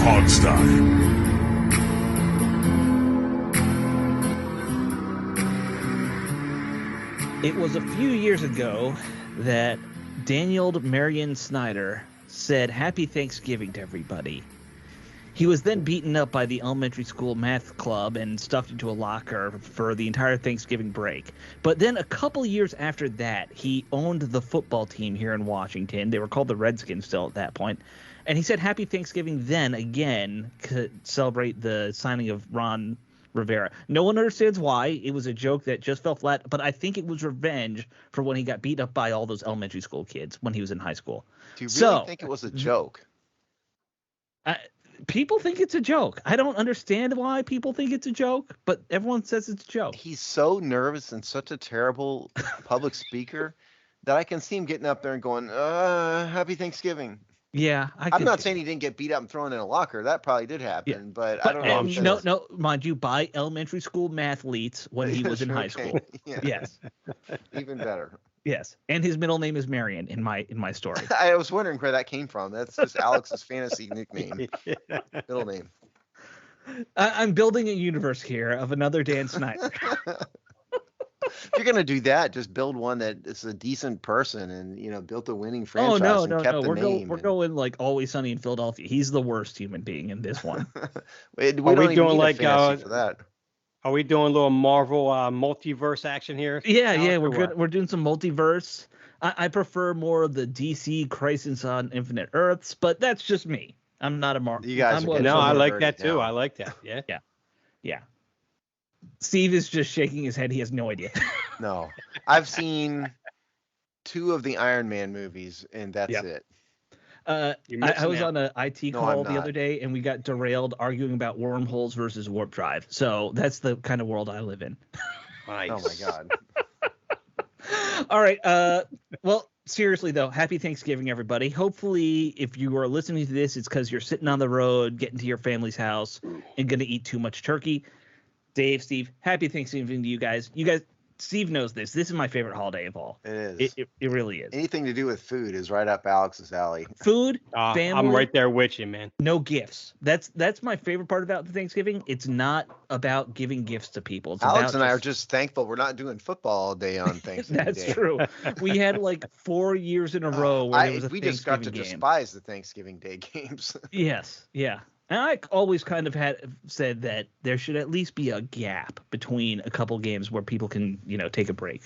Pawn Stock. It was a few years ago that Daniel Marion Snyder said Happy Thanksgiving to everybody. He was then beaten up by the elementary school math club and stuffed into a locker for the entire Thanksgiving break. But then a couple years after that, he owned the football team here in Washington. They were called the Redskins still at that point. And he said Happy Thanksgiving then again to celebrate the signing of Ron Rivera. No one understands why. It was a joke that just fell flat, but I think it was revenge for when he got beat up by all those elementary school kids when he was in high school. Do you really think it was a joke? People think it's a joke. I don't understand why people think it's a joke, but everyone says it's a joke. He's so nervous and such a terrible public speaker that I can see him getting up there and going, Happy Thanksgiving. Yeah, I'm not saying he didn't get beat up and thrown in a locker. That probably did happen, but I don't know. No, mind you, by elementary school mathletes when he was in high school. Yeah. Yes. Even better. Yes, and his middle name is Marion in my story. I was wondering where that came from. That's just Alex's fantasy nickname, middle name. I'm building a universe here of another Dan Snyder. If you're gonna do that, just build one that is a decent person and built a winning franchise and kept the name. We're going like Always Sunny in Philadelphia. He's the worst human being in this one. we don't even need a fantasy for that. Are we doing a little Marvel multiverse action here? Yeah, we're doing some multiverse. I prefer more of the DC Crisis on Infinite Earths, but that's just me. I'm not a Marvel. You guys, I like that too. I like that. Yeah. Steve is just shaking his head. He has no idea. No, I've seen 2 of the Iron Man movies, and that's it. I was on an IT call the other day, and we got derailed arguing about wormholes versus warp drive. So that's the kind of world I live in. Nice. Oh my god. All right. Well, seriously though, happy Thanksgiving, everybody. Hopefully, if you are listening to this, it's because you're sitting on the road, getting to your family's house, and gonna eat too much turkey. Dave, Steve, happy Thanksgiving to you guys. Steve knows this. This is my favorite holiday of all. It is. It really is. Anything to do with food is right up Alex's alley. Food, family. I'm right there with you, man. No gifts. That's my favorite part about Thanksgiving. It's not about giving gifts to people. Alex and I are just thankful we're not doing football all day on Thanksgiving That's Day. true. We had like 4 years in a row where there was a we Thanksgiving just got to game. despise the Thanksgiving Day games. Yes, yeah. And I always kind of said that there should at least be a gap between a couple games where people can, take a break.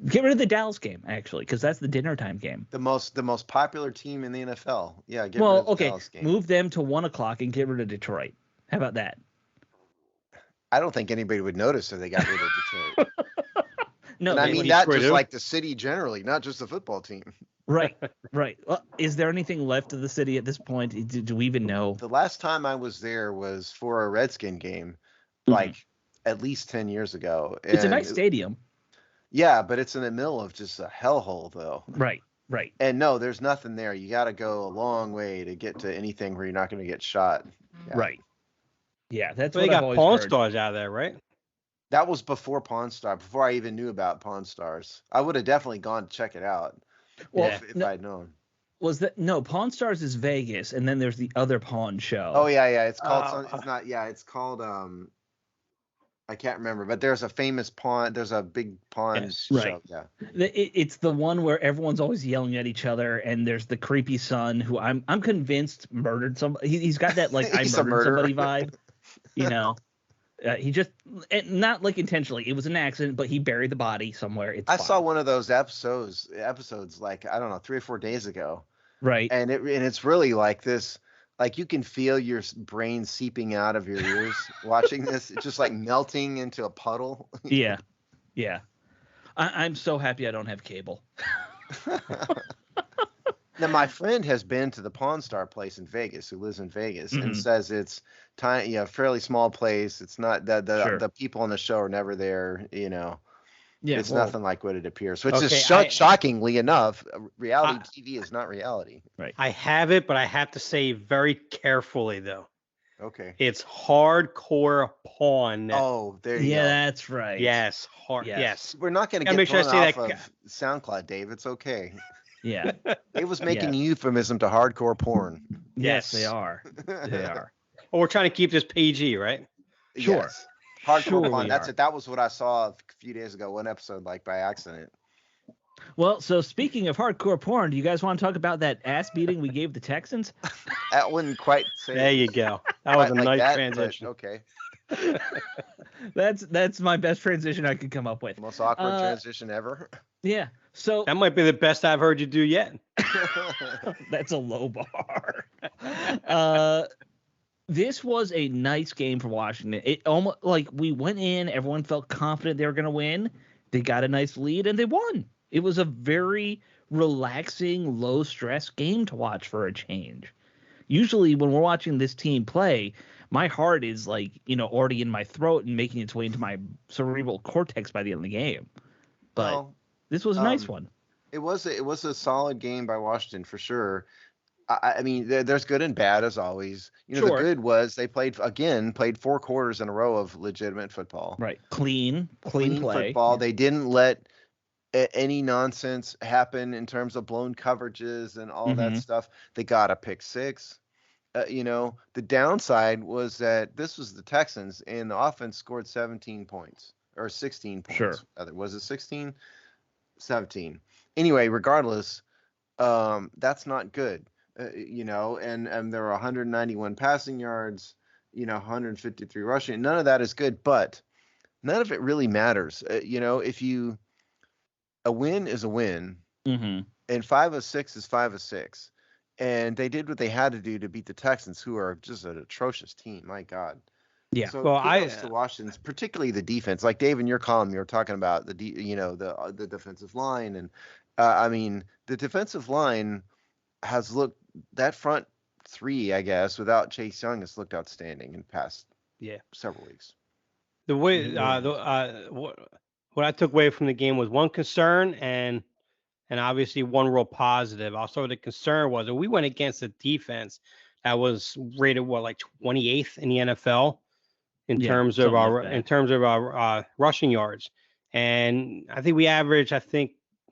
Get rid of the Dallas game, actually, because that's the dinner time game. The most popular team in the NFL. Yeah, get rid of the Dallas game. Move them to 1:00 and get rid of Detroit. How about that? I don't think anybody would notice if they got rid of Detroit. No, and I mean that just like the city generally, not just the football team. Right. Well, is there anything left of the city at this point? Do we even know? The last time I was there was for a Redskin game, like at least 10 years ago. It's a nice stadium. Yeah, but it's in the middle of just a hellhole, though. Right. And no, there's nothing there. You got to go a long way to get to anything where you're not going to get shot. Yeah. Right. Yeah, that's what I've got always Pawn heard. Stars out of there, right? That was before Pawn Star, before I even knew about Pawn Stars. I would have definitely gone to check it out. Well, if I'd known. Was that no? Pawn Stars is Vegas, and then there's the other pawn show. Oh yeah. It's called. It's not. Yeah, it's called. I can't remember, but there's a famous pawn. There's a big pawn show. Right. Yeah. It's the one where everyone's always yelling at each other, and there's the creepy son who I'm convinced murdered somebody. He's got that like I murdered somebody vibe. He just not like intentionally. It was an accident, but he buried the body somewhere. I saw one of those episodes like I don't know 3 or 4 days ago. Right. And it's really like this. Like you can feel your brain seeping out of your ears watching this. It's just like melting into a puddle. Yeah. I'm so happy I don't have cable. Now, my friend has been to the Pawn Star place in Vegas, who lives in Vegas, and says it's tiny, fairly small place. It's not the people on the show are never there, Yeah, it's nothing like what it appears. Which is shockingly enough, reality TV is not reality. Right. I have it, but I have to say very carefully though. Okay. It's hardcore pawn. Oh, there you go. Yeah, that's right. Yes, hard. Yes. We're not going to get thrown off of SoundCloud, Dave. It's okay. Yeah. Dave was making a euphemism to hardcore porn. Yes, they are. They are. Well, we're trying to keep this PG, right? Sure. Yes. Hardcore sure porn. That's it. That was what I saw a few days ago, one episode, like by accident. Well, so speaking of hardcore porn, do you guys want to talk about that ass beating we gave the Texans? That wouldn't quite say. There you go. That was a like nice transition. Okay. That's my best transition I could come up with. Most awkward transition ever. Yeah. So that might be the best I've heard you do yet. That's a low bar. This was a nice game for Washington. It almost like we went in, everyone felt confident they were going to win. They got a nice lead and they won. It was a very relaxing, low stress game to watch for a change. Usually when we're watching this team play, my heart is like, already in my throat and making its way into my cerebral cortex by the end of the game. But this was a nice one. It was a solid game by Washington for sure. I mean, there's good and bad as always. The good was they played 4 quarters in a row of legitimate football. Right. Clean play. Football. Yeah. They didn't let any nonsense happen in terms of blown coverages and all that stuff. They got a pick 6. The downside was that this was the Texans and the offense scored 17 points or 16 points. Sure. Was it 16? 17. Anyway, regardless, that's not good. And there were 191 passing yards, 153 rushing. None of that is good, but none of it really matters. A win is a win, and 5 of 6 is 5 of 6. And they did what they had to do to beat the Texans, who are just an atrocious team. My God. Yeah. So to Washington's, particularly the defense. Like Dave, in your column, you were talking about the defensive line, and the defensive line has looked, that front 3, I guess, without Chase Young, has looked outstanding in past several weeks. The way what I took away from the game was one concern and obviously one real positive. Also, the concern was that we went against a defense that was rated like 28th in the NFL in terms of our rushing yards, and I think we averaged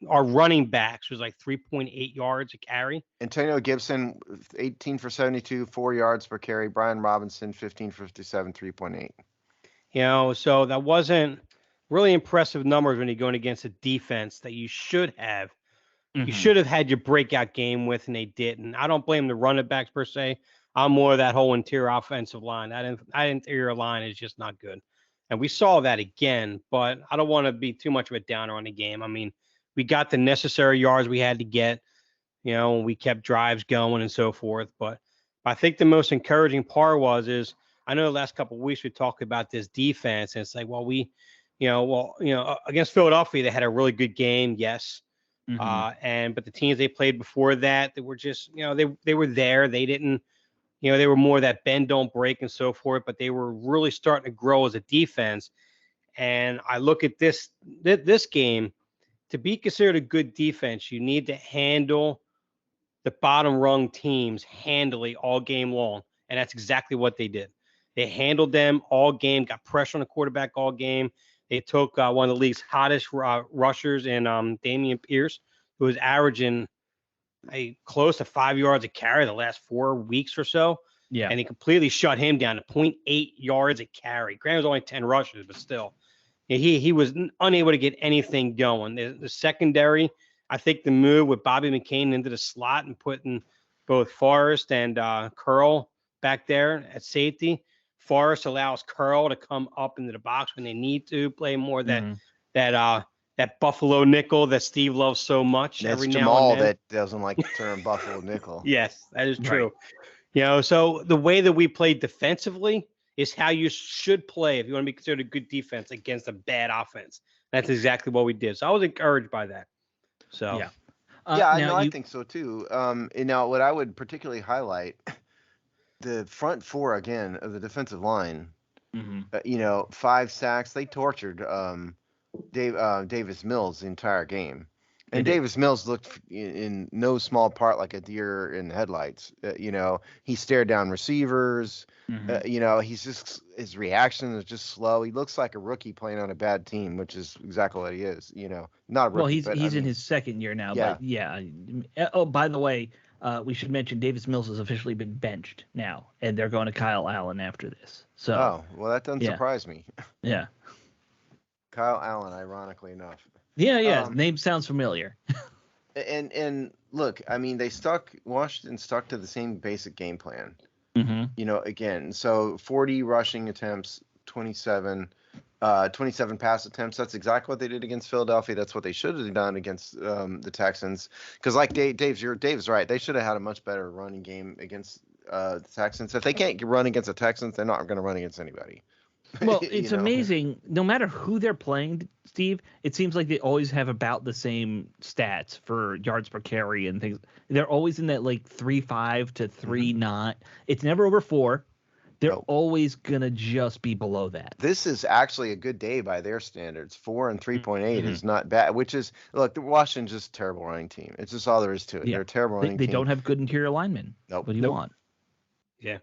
our running backs was like 3.8 yards a carry. Antonio Gibson, 18 for 72, 4 yards per carry. Brian Robinson, 15 for 57, 3.8. So that wasn't really impressive numbers when you're going against a defense that you should have. You should have had your breakout game with, and they didn't. I don't blame the running backs per se. I'm more of that whole interior offensive line. That interior line is just not good. And we saw that again, but I don't want to be too much of a downer on the game. I mean, we got the necessary yards we had to get, we kept drives going and so forth. But I think the most encouraging part is I know the last couple of weeks we talked about this defense, and it's like, against Philadelphia, they had a really good game. Yes. But the teams they played before that, they were just, they were there. They didn't, they were more that bend, don't break and so forth, but they were really starting to grow as a defense. And I look at this game, to be considered a good defense, you need to handle the bottom rung teams handily all game long. And that's exactly what they did. They handled them all game, got pressure on the quarterback all game. They took one of the league's hottest rushers in Dameon Pierce, who was averaging close to 5 yards a carry the last 4 weeks or so. Yeah. And they completely shut him down to 0.8 yards a carry. Grant was only 10 rushes, but still. He was unable to get anything going. The secondary, I think the move with Bobby McCain into the slot and putting both Forrest and Curl back there at safety. Forrest allows Curl to come up into the box when they need to play more that Buffalo nickel that Steve loves so much. That's every Jamal now and then. That doesn't like the term Buffalo nickel. Yes, that is true. Right. So the way that we play defensively is how you should play if you want to be considered a good defense against a bad offense. That's exactly what we did. So I was encouraged by that. So I think so too. Now what I would particularly highlight, the front 4 again of the defensive line. 5 sacks. They tortured Davis Mills the entire game. And Davis Mills looked in no small part like a deer in headlights. He stared down receivers. Mm-hmm. His reaction is just slow. He looks like a rookie playing on a bad team, which is exactly what he is. Not a rookie. Well, he's in his second year now. Yeah. But yeah. Oh, by the way, we should mention Davis Mills has officially been benched now, and they're going to Kyle Allen after this. So. Oh, well, that doesn't surprise me. Yeah. Kyle Allen, ironically enough. Yeah. Name sounds familiar. And look, I mean, Washington stuck to the same basic game plan. Mm-hmm. Again, so 40 rushing attempts, 27 pass attempts. That's exactly what they did against Philadelphia. That's what they should have done against the Texans. Because like Dave's right. They should have had a much better running game against the Texans. If they can't run against the Texans, they're not going to run against anybody. Well, it's amazing. No matter who they're playing, Steve, it seems like they always have about the same stats for yards per carry and things. They're always in that like 3.5 to 3.9. It's never over 4. They're always gonna just be below that. This is actually a good day by their standards. 4 and 3.8 is not bad. Which is, look, the Washington's just a terrible running team. It's just all there is to it. They're a terrible running team. They don't have good interior linemen. Nope. What do you want? Yeah.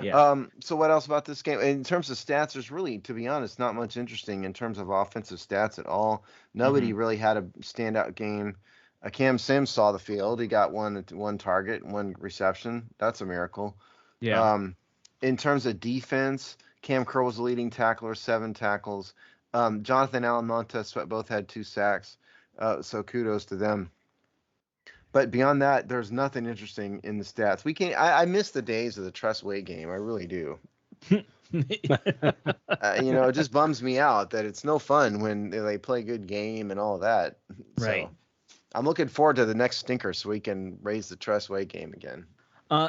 Yeah. So what else about this game? In terms of stats, there's really, to be honest, not much interesting in terms of offensive stats at all. Nobody really had a standout game. Cam Sims saw the field. He got one target, 1 reception. That's a miracle. Yeah. In terms of defense, Cam Curl was the leading tackler, 7 tackles. Jonathan Allen, Montez Sweat both had 2 sacks. So kudos to them. But beyond that, there's nothing interesting in the stats. I miss the days of the Tress Way game. I really do. It just bums me out that it's no fun when they play a good game and all of that. Right. So I'm looking forward to the next stinker so we can raise the Tress Way game again.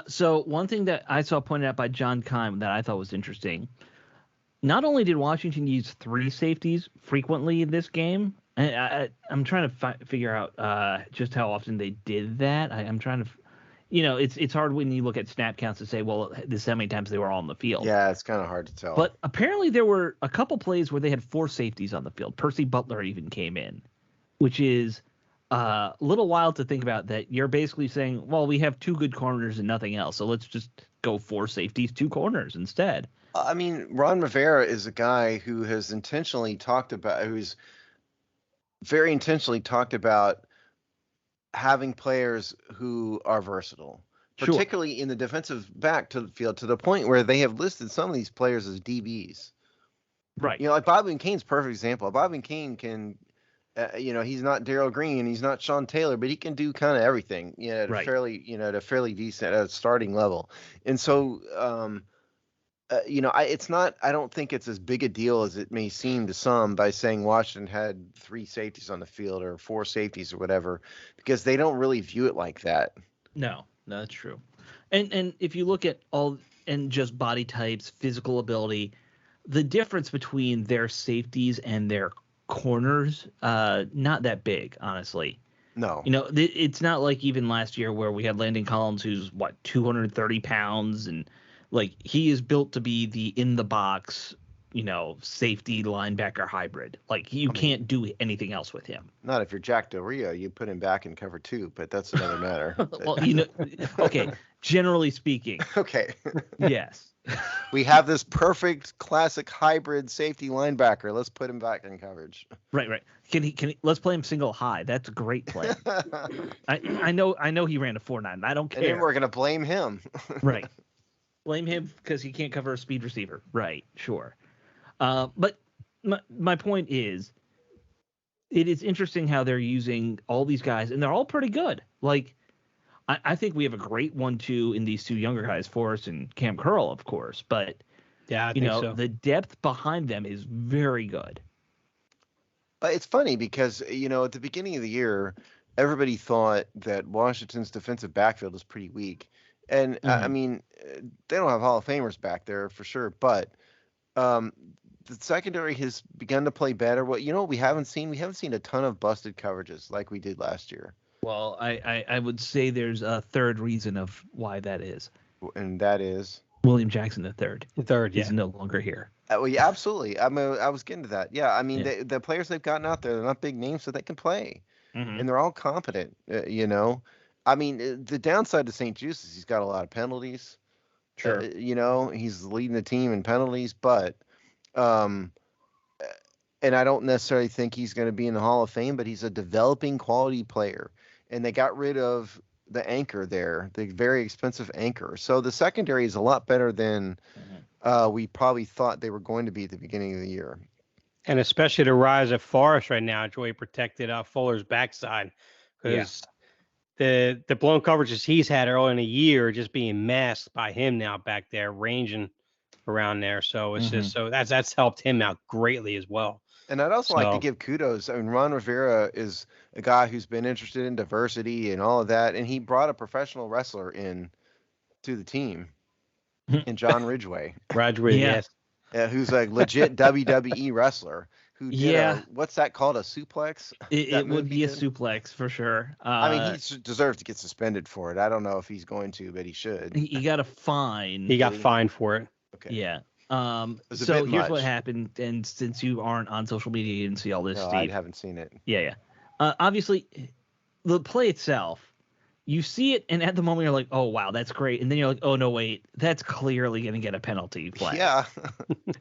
So one thing that I saw pointed out by John Keim that I thought was interesting, not only did Washington use 3 safeties frequently in this game, and I'm trying to figure out just how often they did that. I'm trying to, it's hard when you look at snap counts to say, well, this is how many times they were all on the field. Yeah, it's kind of hard to tell. But apparently there were a couple plays where they had 4 safeties on the field. Percy Butler even came in, which is a little wild to think about, that you're basically saying, well, we have 2 good corners and nothing else, so let's just go 4 safeties, 2 corners instead. I mean, Ron Rivera is a guy who has who's very intentionally talked about having players who are versatile, particularly in the defensive back to the field, to the point where they have listed some of these players as DBs. Right. Like Bobby McCain's a perfect example. Bobby McCain can, he's not Darrell Green, he's not Sean Taylor, but he can do kind of everything, at a fairly decent at a starting level. And so, I don't think it's as big a deal as it may seem to some by saying Washington had 3 safeties on the field or 4 safeties or whatever, because they don't really view it like that. No, that's true. And if you look at all and just body types, physical ability, the difference between their safeties and their corners, not that big, honestly. No. It's not like even last year where we had Landon Collins, who's 230 pounds, and like he is built to be the in the box, safety linebacker hybrid. Like you can't do anything else with him. Not if you're Jack Del Rio, you put him back in cover 2, but that's another matter. Well, okay, generally speaking. Okay. Yes. We have this perfect classic hybrid safety linebacker. Let's put him back in coverage. Right. Can he let's play him single high. That's a great play. I know he ran a 4.9. I don't care. And then we're going to blame him. Right. Blame him because he can't cover a speed receiver. Right, sure. But my point is, it is interesting how they're using all these guys, and they're all pretty good. Like, I think we have a great 1-2 in these 2 younger guys, Forrest and Cam Curl, of course. But, yeah, I think so. The depth behind them is very good. It's funny because, at the beginning of the year, everybody thought that Washington's defensive backfield was pretty weak. And I mean, they don't have Hall of Famers back there for sure, but the secondary has begun to play better. What we haven't seen? We haven't seen a ton of busted coverages like we did last year. Well, I would say there's a third reason of why that is, and that is William Jackson III. He's no longer here. Well, yeah, absolutely. I was getting to that. Yeah, I mean, the players they've gotten out there, they're not big names, so they can play. and they're all competent. I mean, the downside to St. Juice is he's got a lot of penalties. Sure. He's leading the team in penalties, but and I don't necessarily think he's going to be in the Hall of Fame, but he's a developing quality player. And they got rid of the anchor there, the very expensive anchor. So the secondary is a lot better than we probably thought they were going to be at the beginning of the year. And especially the rise of Forrest right now, Joey protected Fuller's backside, because the blown coverages he's had early in the year are just being masked by him now back there, ranging around there. So it's just that's helped him out greatly as well. And I'd also like to give kudos. I mean, Ron Rivera is a guy who's been interested in diversity and all of that, and he brought a professional wrestler in to the team, in John Ridgway. Yes. Who's a legit WWE wrestler who did what's that called, a suplex? It would be a suplex for sure. I mean, he deserves to get suspended for it. I don't know if he's going to, but he should. He got a fine. He got fined for it. Okay. Yeah. So here's what happened, and since you aren't on social media, you didn't see all this, no, Steve. I haven't seen it. Yeah. Obviously, the play itself, you see it, and at the moment you're like, oh, wow, that's great. And then you're like, oh, no, wait, that's clearly going to get a penalty flag. Yeah.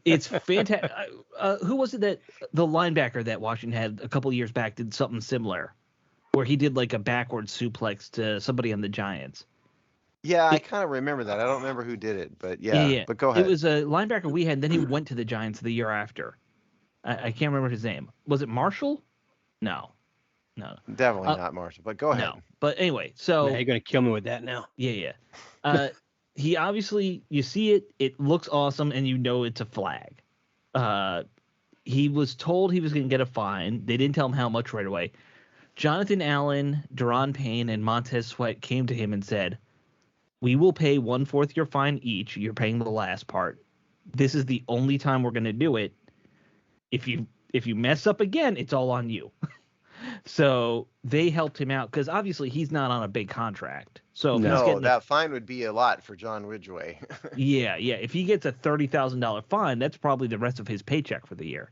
It's fantastic. Who was it that the linebacker that Washington had a couple years back did something similar, where he did like a backward suplex to somebody on the Giants? Yeah, I kind of remember that. I don't remember who did it, but yeah. But go ahead. It was a linebacker we had, and then he went to the Giants the year after. I can't remember his name. Was it Marshall? No. Definitely not Marshall, but go ahead. No. But anyway, so... Now you're going to kill me with that now. Yeah. He obviously, you see it looks awesome, and you know it's a flag. He was told he was going to get a fine. They didn't tell him how much right away. Jonathan Allen, Deron Payne, and Montez Sweat came to him and said, we will pay 1/4 your fine each. You're paying the last part. This is the only time we're going to do it. If you mess up again, it's all on you. So they helped him out because obviously he's not on a big contract. So that fine would be a lot for John Ridgway. Yeah. If he gets a $30,000 fine, that's probably the rest of his paycheck for the year.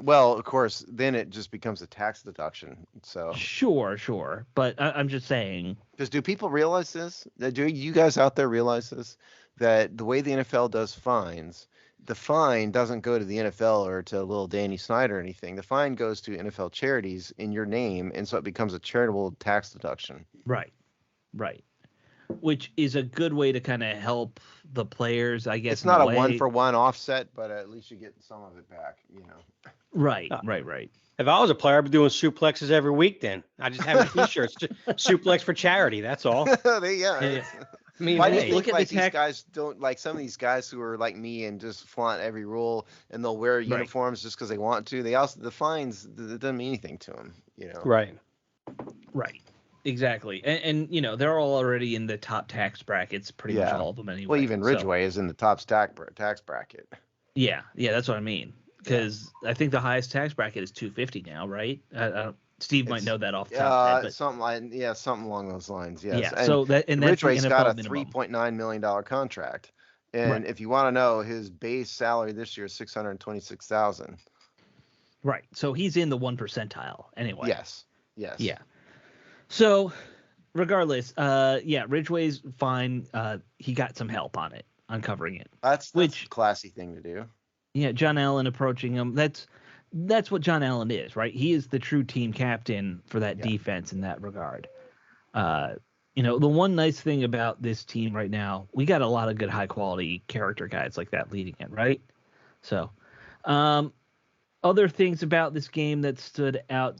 Well, of course, then it just becomes a tax deduction. So sure, but I'm just saying. Because do people realize this? Do you guys out there realize this? That the way the NFL does fines, the fine doesn't go to the NFL or to little Danny Snyder or anything. The fine goes to NFL charities in your name, and so it becomes a charitable tax deduction. Right. Which is a good way to kind of help the players, I guess. It's not a 1-for-1 offset, but at least you get some of it back, Right. If I was a player, I'd be doing suplexes every week then. I just have T-shirts. Suplex for charity, that's all. Yeah. I mean, why do you think these guys don't, like some of these guys who are like me and just flaunt every rule and they'll wear uniforms just because they want to? They also, the fines, it doesn't mean anything to them, Right. Exactly. And they're all already in the top tax brackets, pretty much all of them anyway. Well, even Ridgway is in the top tax bracket. Yeah, that's what I mean. Because I think the highest tax bracket is $250 now, right? Steve might know that off the top of his head. Something along those lines. Yes. Yeah. And so Ridgway's got a $3.9 million contract, and if you want to know, his base salary this year is $626,000. Right. So he's in the 1 percentile anyway. Yes. Yeah. So, regardless, Ridgway's fine. He got some help on covering it. That's a classy thing to do. Yeah, John Allen approaching him. That's what John Allen is, right? He is the true team captain for that defense in that regard. The one nice thing about this team right now, we got a lot of good high quality character guys like that leading it, right? So, other things about this game that stood out,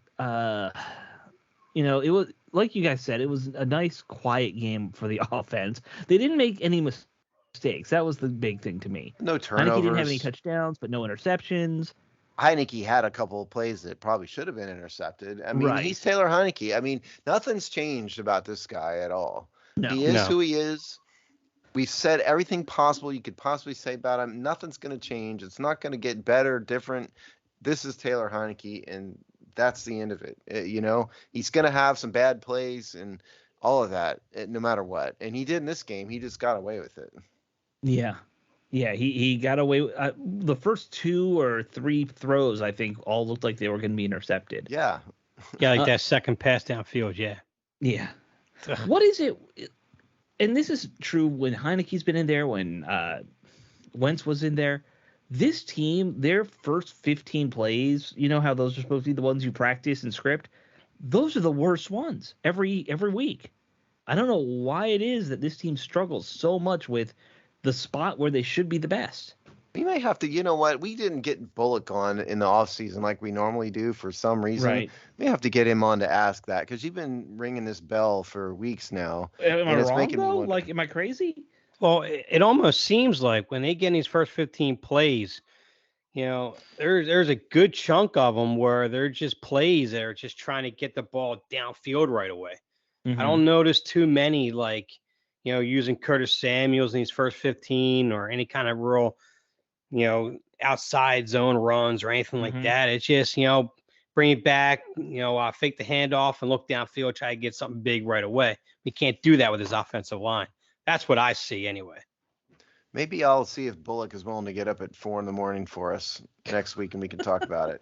it was, like you guys said, it was a nice, quiet game for the offense. They didn't make any mistakes. That was the big thing to me. No turnovers. Heinicke didn't have any touchdowns, but no interceptions. Heinicke had a couple of plays that probably should have been intercepted. I mean, he's Taylor Heinicke. I mean, nothing's changed about this guy at all. He is who he is. We've said everything possible you could possibly say about him. Nothing's going to change. It's not going to get better, different. This is Taylor Heinicke, and that's the end of it. He's going to have some bad plays and all of that, no matter what. And he did in this game. He just got away with it. Yeah, he got away with the first 2 or 3 throws, I think, all looked like they were going to be intercepted. Yeah. Yeah, like that second pass downfield. Yeah. Yeah. What is it? And this is true when Heinicke's been in there, when Wentz was in there. This team, their first 15 plays, you know how those are supposed to be the ones you practice and script? Those are the worst ones every week. I don't know why it is that this team struggles so much with the spot where they should be the best. We may have to, you know what? We didn't get Bullock on in the offseason like we normally do for some reason. Right. We have to get him on to ask that because you've been ringing this bell for weeks now. Am I wrong, though? Like, am I crazy? Well, it almost seems like when they get in these first 15 plays, you know, there's a good chunk of them where they're just plays that are just trying to get the ball downfield right away. I don't notice too many, like, you know, using Curtis Samuels in these first 15 or any kind of real, you know, outside zone runs or anything like that. It's just, you know, bring it back, you know, fake the handoff and look downfield, try to get something big right away. We can't do that with his offensive line. That's what I see anyway. Maybe I'll see if Bullock is willing to get up at 4 a.m. for us next week and we can talk about it.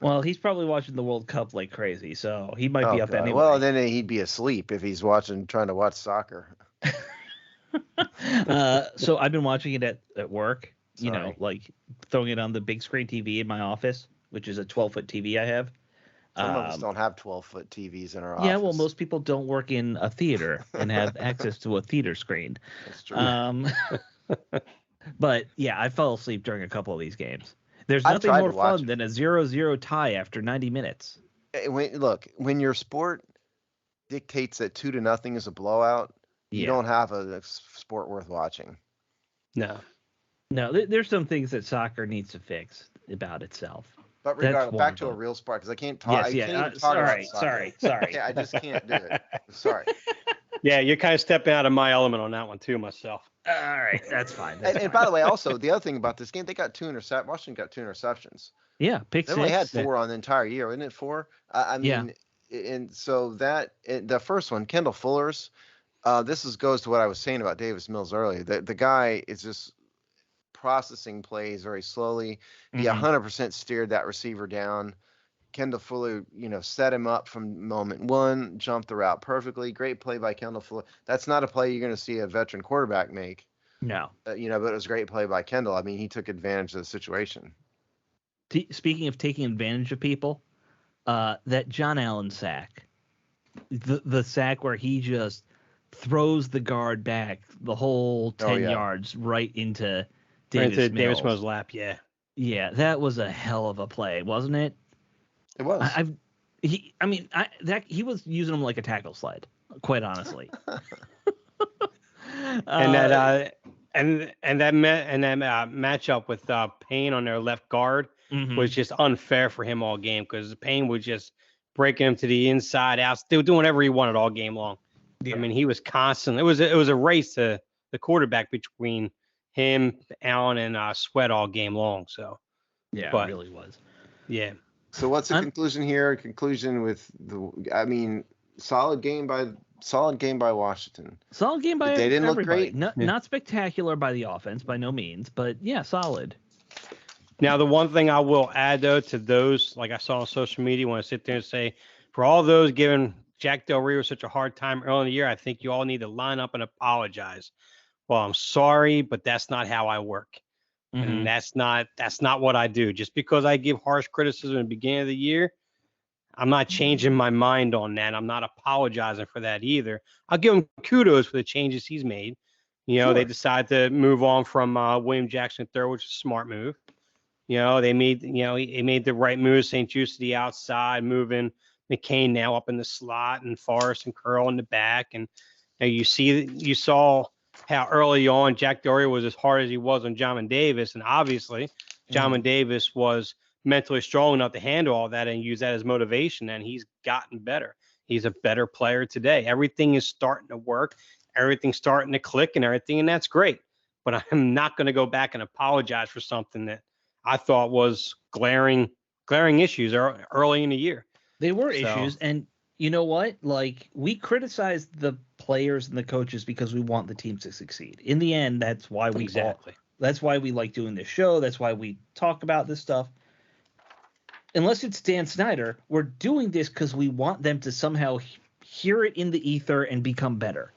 Well, he's probably watching the World Cup like crazy, so he might be up anyway. Well, then he'd be asleep if he's trying to watch soccer. So I've been watching it at work. Sorry. You know, like throwing it on the big screen TV in my office, which is a 12-foot TV I have. Some of us don't have 12-foot TVs in our office. Yeah, well, most people don't work in a theater and have access to a theater screen. That's true. But yeah, I fell asleep during a couple of these games. There's nothing more fun than a 0-0 tie after 90 minutes. When your sport dictates that 2-0 is a blowout, you don't have a sport worth watching. No, there's some things that soccer needs to fix about itself. But regardless, back to a real sport because I can't talk. Sorry. Yeah, I just can't do it. Sorry. Yeah, you're kind of stepping out of my element on that one too, myself. All right, that's fine. And by the way, also the other thing about this game, they got Washington got 2 interceptions. Yeah, pick six. They only had 4 on the entire year, isn't it 4? I mean, and so the first one, Kendall Fuller's. This goes to what I was saying about Davis Mills earlier. The guy is just processing plays very slowly. He 100% steered that receiver down. Kendall Fuller, set him up from moment one, jumped the route perfectly. Great play by Kendall Fuller. That's not a play you're going to see a veteran quarterback make. No. But it was a great play by Kendall. I mean, he took advantage of the situation. Speaking of taking advantage of people, that John Allen sack, the sack where he just throws the guard back the whole 10 yards right into Davis Mills' lap. Yeah. Yeah, that was a hell of a play, wasn't it? It was. He was using him like a tackle slide, quite honestly. And that matchup with Payne on their left guard was just unfair for him all game because Payne was just breaking him to the inside out, still doing whatever he wanted all game long. Yeah. I mean, he was constant. It was a race to the quarterback between him, Allen, and Sweat all game long. So it really was. Yeah. So what's the conclusion here? Conclusion with solid game by Washington. Solid game by they didn't everybody. Look great. Not spectacular by the offense by no means, but yeah, solid. Now the one thing I will add though to those, like I saw on social media, when I sit there and say, for all those giving Jack Del Rio such a hard time early in the year, I think you all need to line up and apologize. Well, I'm sorry, but that's not how I work. And that's not what I do. Just because I give harsh criticism at the beginning of the year, I'm not changing my mind on that. I'm not apologizing for that either. I'll give him kudos for the changes he's made. Sure. They decided to move on from William Jackson III, which is a smart move. They made he made the right move, St. Just to the outside, moving McCain now up in the slot and Forrest and Curl in the back. And you saw how early on Jack Del Rio was as hard as he was on Jamin Davis. And obviously Jamin Davis was mentally strong enough to handle all that and use that as motivation. And he's gotten better. He's a better player today. Everything is starting to work. Everything's starting to click and everything. And that's great. But I'm not going to go back and apologize for something that I thought was glaring issues early in the year. They were issues. And you know what? Like, we criticize the players and the coaches because we want the team to succeed. In the end, that's why that's why we like doing this show. That's why we talk about this stuff. unless it's Dan Snyder, we're doing this because we want them to somehow hear it in the ether and become better.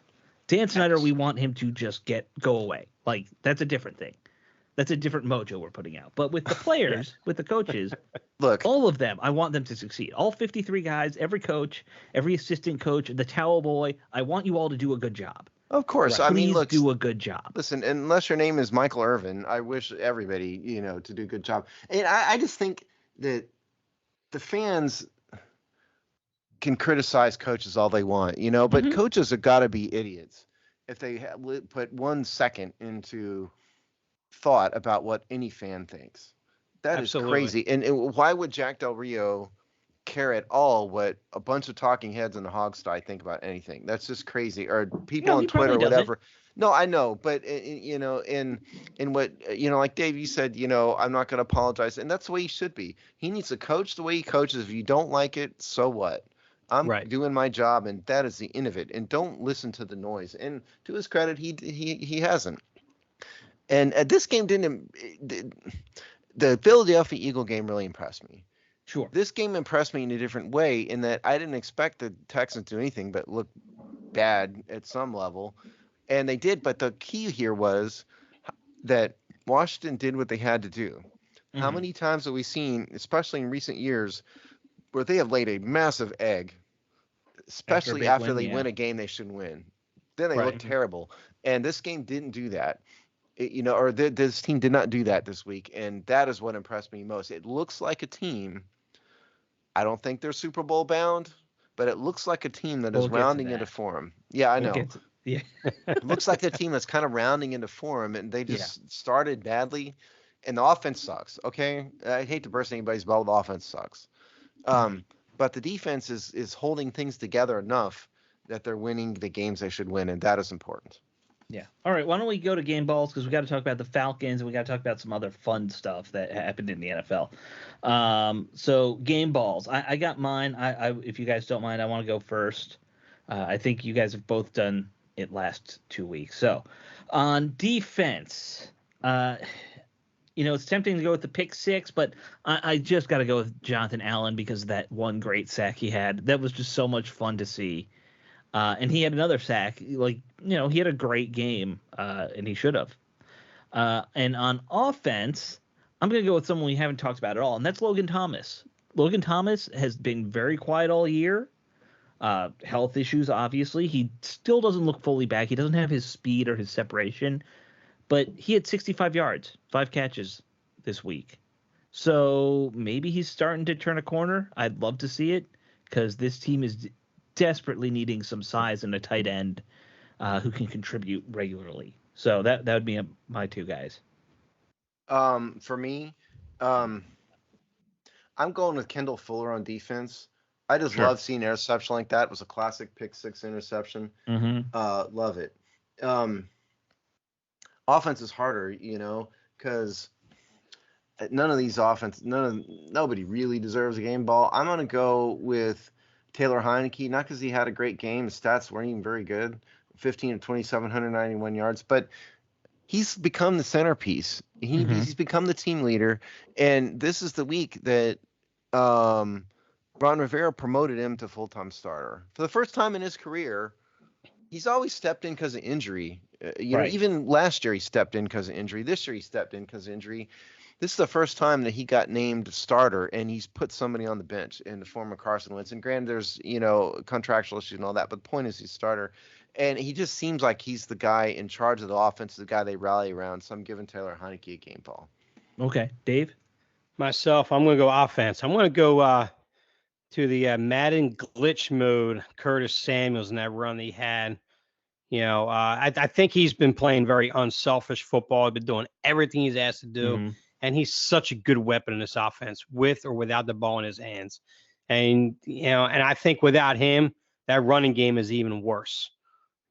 Dan Snyder, we want him to just go away. Like, that's a different thing. That's a different mojo we're putting out. But with the players, with the coaches, look, all of them, I want them to succeed. All 53 guys, every coach, every assistant coach, the towel boy, I want you all to do a good job. Of course. Right. I mean, look, do a good job. Listen, unless your name is Michael Irvin, I wish everybody, to do a good job. And I just think that the fans can criticize coaches all they want, but coaches have got to be idiots if they put 1 second into thought about what any fan thinks. That Absolutely. is crazy. And why would Jack Del Rio care at all what a bunch of talking heads in the Hogsty think about anything? That's just crazy. Or people on Twitter or whatever. No, I know, but in what like Dave, you said, I'm not going to apologize, and that's the way he should be. He needs to coach the way he coaches. If you don't like it, so what? I'm doing my job, and that is the end of it. And don't listen to the noise. And to his credit, he hasn't. And this game the Philadelphia Eagle game really impressed me. Sure. This game impressed me in a different way in that I didn't expect the Texans to do anything but look bad at some level. And they did, but the key here was that Washington did what they had to do. Mm-hmm. How many times have we seen, especially in recent years, where they have laid a massive egg, especially after they win a game they shouldn't win? Then they look terrible. And this game didn't do that. This team did not do that this week, and that is what impressed me most. It looks like a team. I don't think they're Super Bowl bound, but it looks like a team that is rounding into form. Yeah, I know. It looks like a team that's kind of rounding into form, and they just started badly, and the offense sucks. Okay, I hate to burst anybody's bubble. The offense sucks, but the defense is holding things together enough that they're winning the games they should win, and that is important. Yeah. All right. Why don't we go to game balls, because we got to talk about the Falcons and we got to talk about some other fun stuff that happened in the NFL. So game balls. I got mine. I if you guys don't mind, I want to go first. I think you guys have both done it last 2 weeks. So on defense, it's tempting to go with the pick six, but I just got to go with Jonathan Allen because of that one great sack he had. That was just so much fun to see. And he had another sack. He had a great game, and he should have. And on offense, I'm going to go with someone we haven't talked about at all, and that's Logan Thomas. Logan Thomas has been very quiet all year. Health issues, obviously. He still doesn't look fully back. He doesn't have his speed or his separation. But he had 65 yards, 5 catches this week. So maybe he's starting to turn a corner. I'd love to see it because this team is desperately needing some size and a tight end who can contribute regularly. So that would be my 2 guys. For me, I'm going with Kendall Fuller on defense. I just love seeing an interception like that. It was a classic pick six interception. Mm-hmm. Love it. Offense is harder, because nobody really deserves a game ball. I'm going to go with Taylor Heinicke, not because he had a great game. His stats weren't even very good. 15 of 27, 191 yards. But he's become the centerpiece. He's become the team leader. And this is the week that Ron Rivera promoted him to full-time starter. For the first time in his career, he's always stepped in because of injury. Even last year he stepped in because of injury. This year he stepped in because of injury. This is the first time that he got named starter, and he's put somebody on the bench in the form of Carson Wentz. And granted, there's, contractual issues and all that, but the point is he's starter. And he just seems like he's the guy in charge of the offense, the guy they rally around. So I'm giving Taylor Heinicke a game ball. Okay. Dave? Myself, I'm going to go offense. I'm going to go to the Madden glitch mode, Curtis Samuels, and that run that he had. I think he's been playing very unselfish football. He's been doing everything he's asked to do. Mm-hmm. And he's such a good weapon in this offense, with or without the ball in his hands. And, and I think without him, that running game is even worse.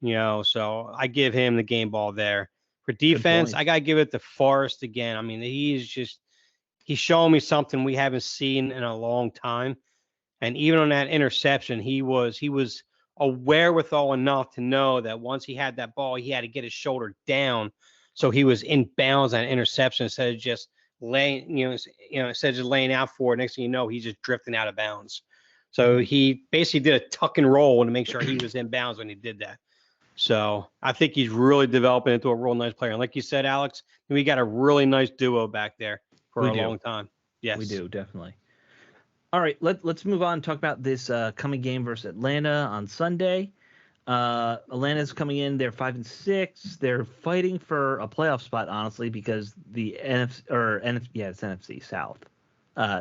So I give him the game ball there. For defense, I got to give it to Forrest again. I mean, he's showing me something we haven't seen in a long time. And even on that interception, he was a wherewithal enough to know that once he had that ball, he had to get his shoulder down. So he was in bounds on an interception instead of just laying, instead of just laying out for it, next thing you know, he's just drifting out of bounds. So he basically did a tuck and roll to make sure he was in bounds when he did that. So I think he's really developing into a real nice player. And like you said, Alex, we got a really nice duo back there for a long time. Yes, we do, definitely. All right, let's move on and talk about this coming game versus Atlanta on Sunday. Atlanta's coming in. They're 5-6. They're fighting for a playoff spot, honestly, because the it's NFC South.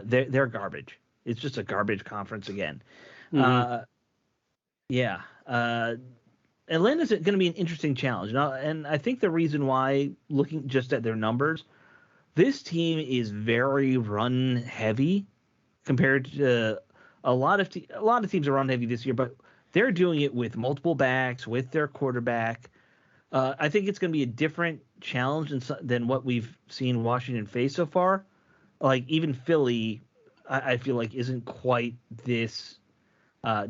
They're garbage. It's just a garbage conference again. Mm-hmm. Atlanta's going to be an interesting challenge. Now, and I think the reason why, looking just at their numbers, this team is very run heavy compared to a lot of teams are run heavy this year, but they're doing it with multiple backs, with their quarterback. I think it's going to be a different challenge than what we've seen Washington face so far. Like even Philly, I feel like isn't quite this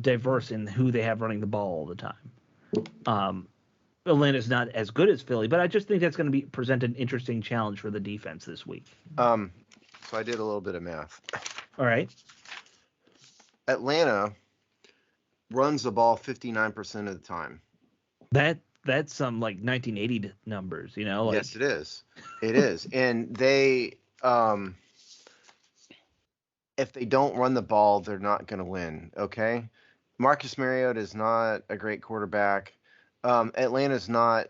diverse in who they have running the ball all the time. Atlanta's not as good as Philly, but I just think that's going to present an interesting challenge for the defense this week. So I did a little bit of math. All right. Atlanta runs the ball 59% of the time. That's some like 1980 numbers, Like... Yes, it is. It is, and they if they don't run the ball, they're not going to win. Okay, Marcus Mariota is not a great quarterback. Atlanta's not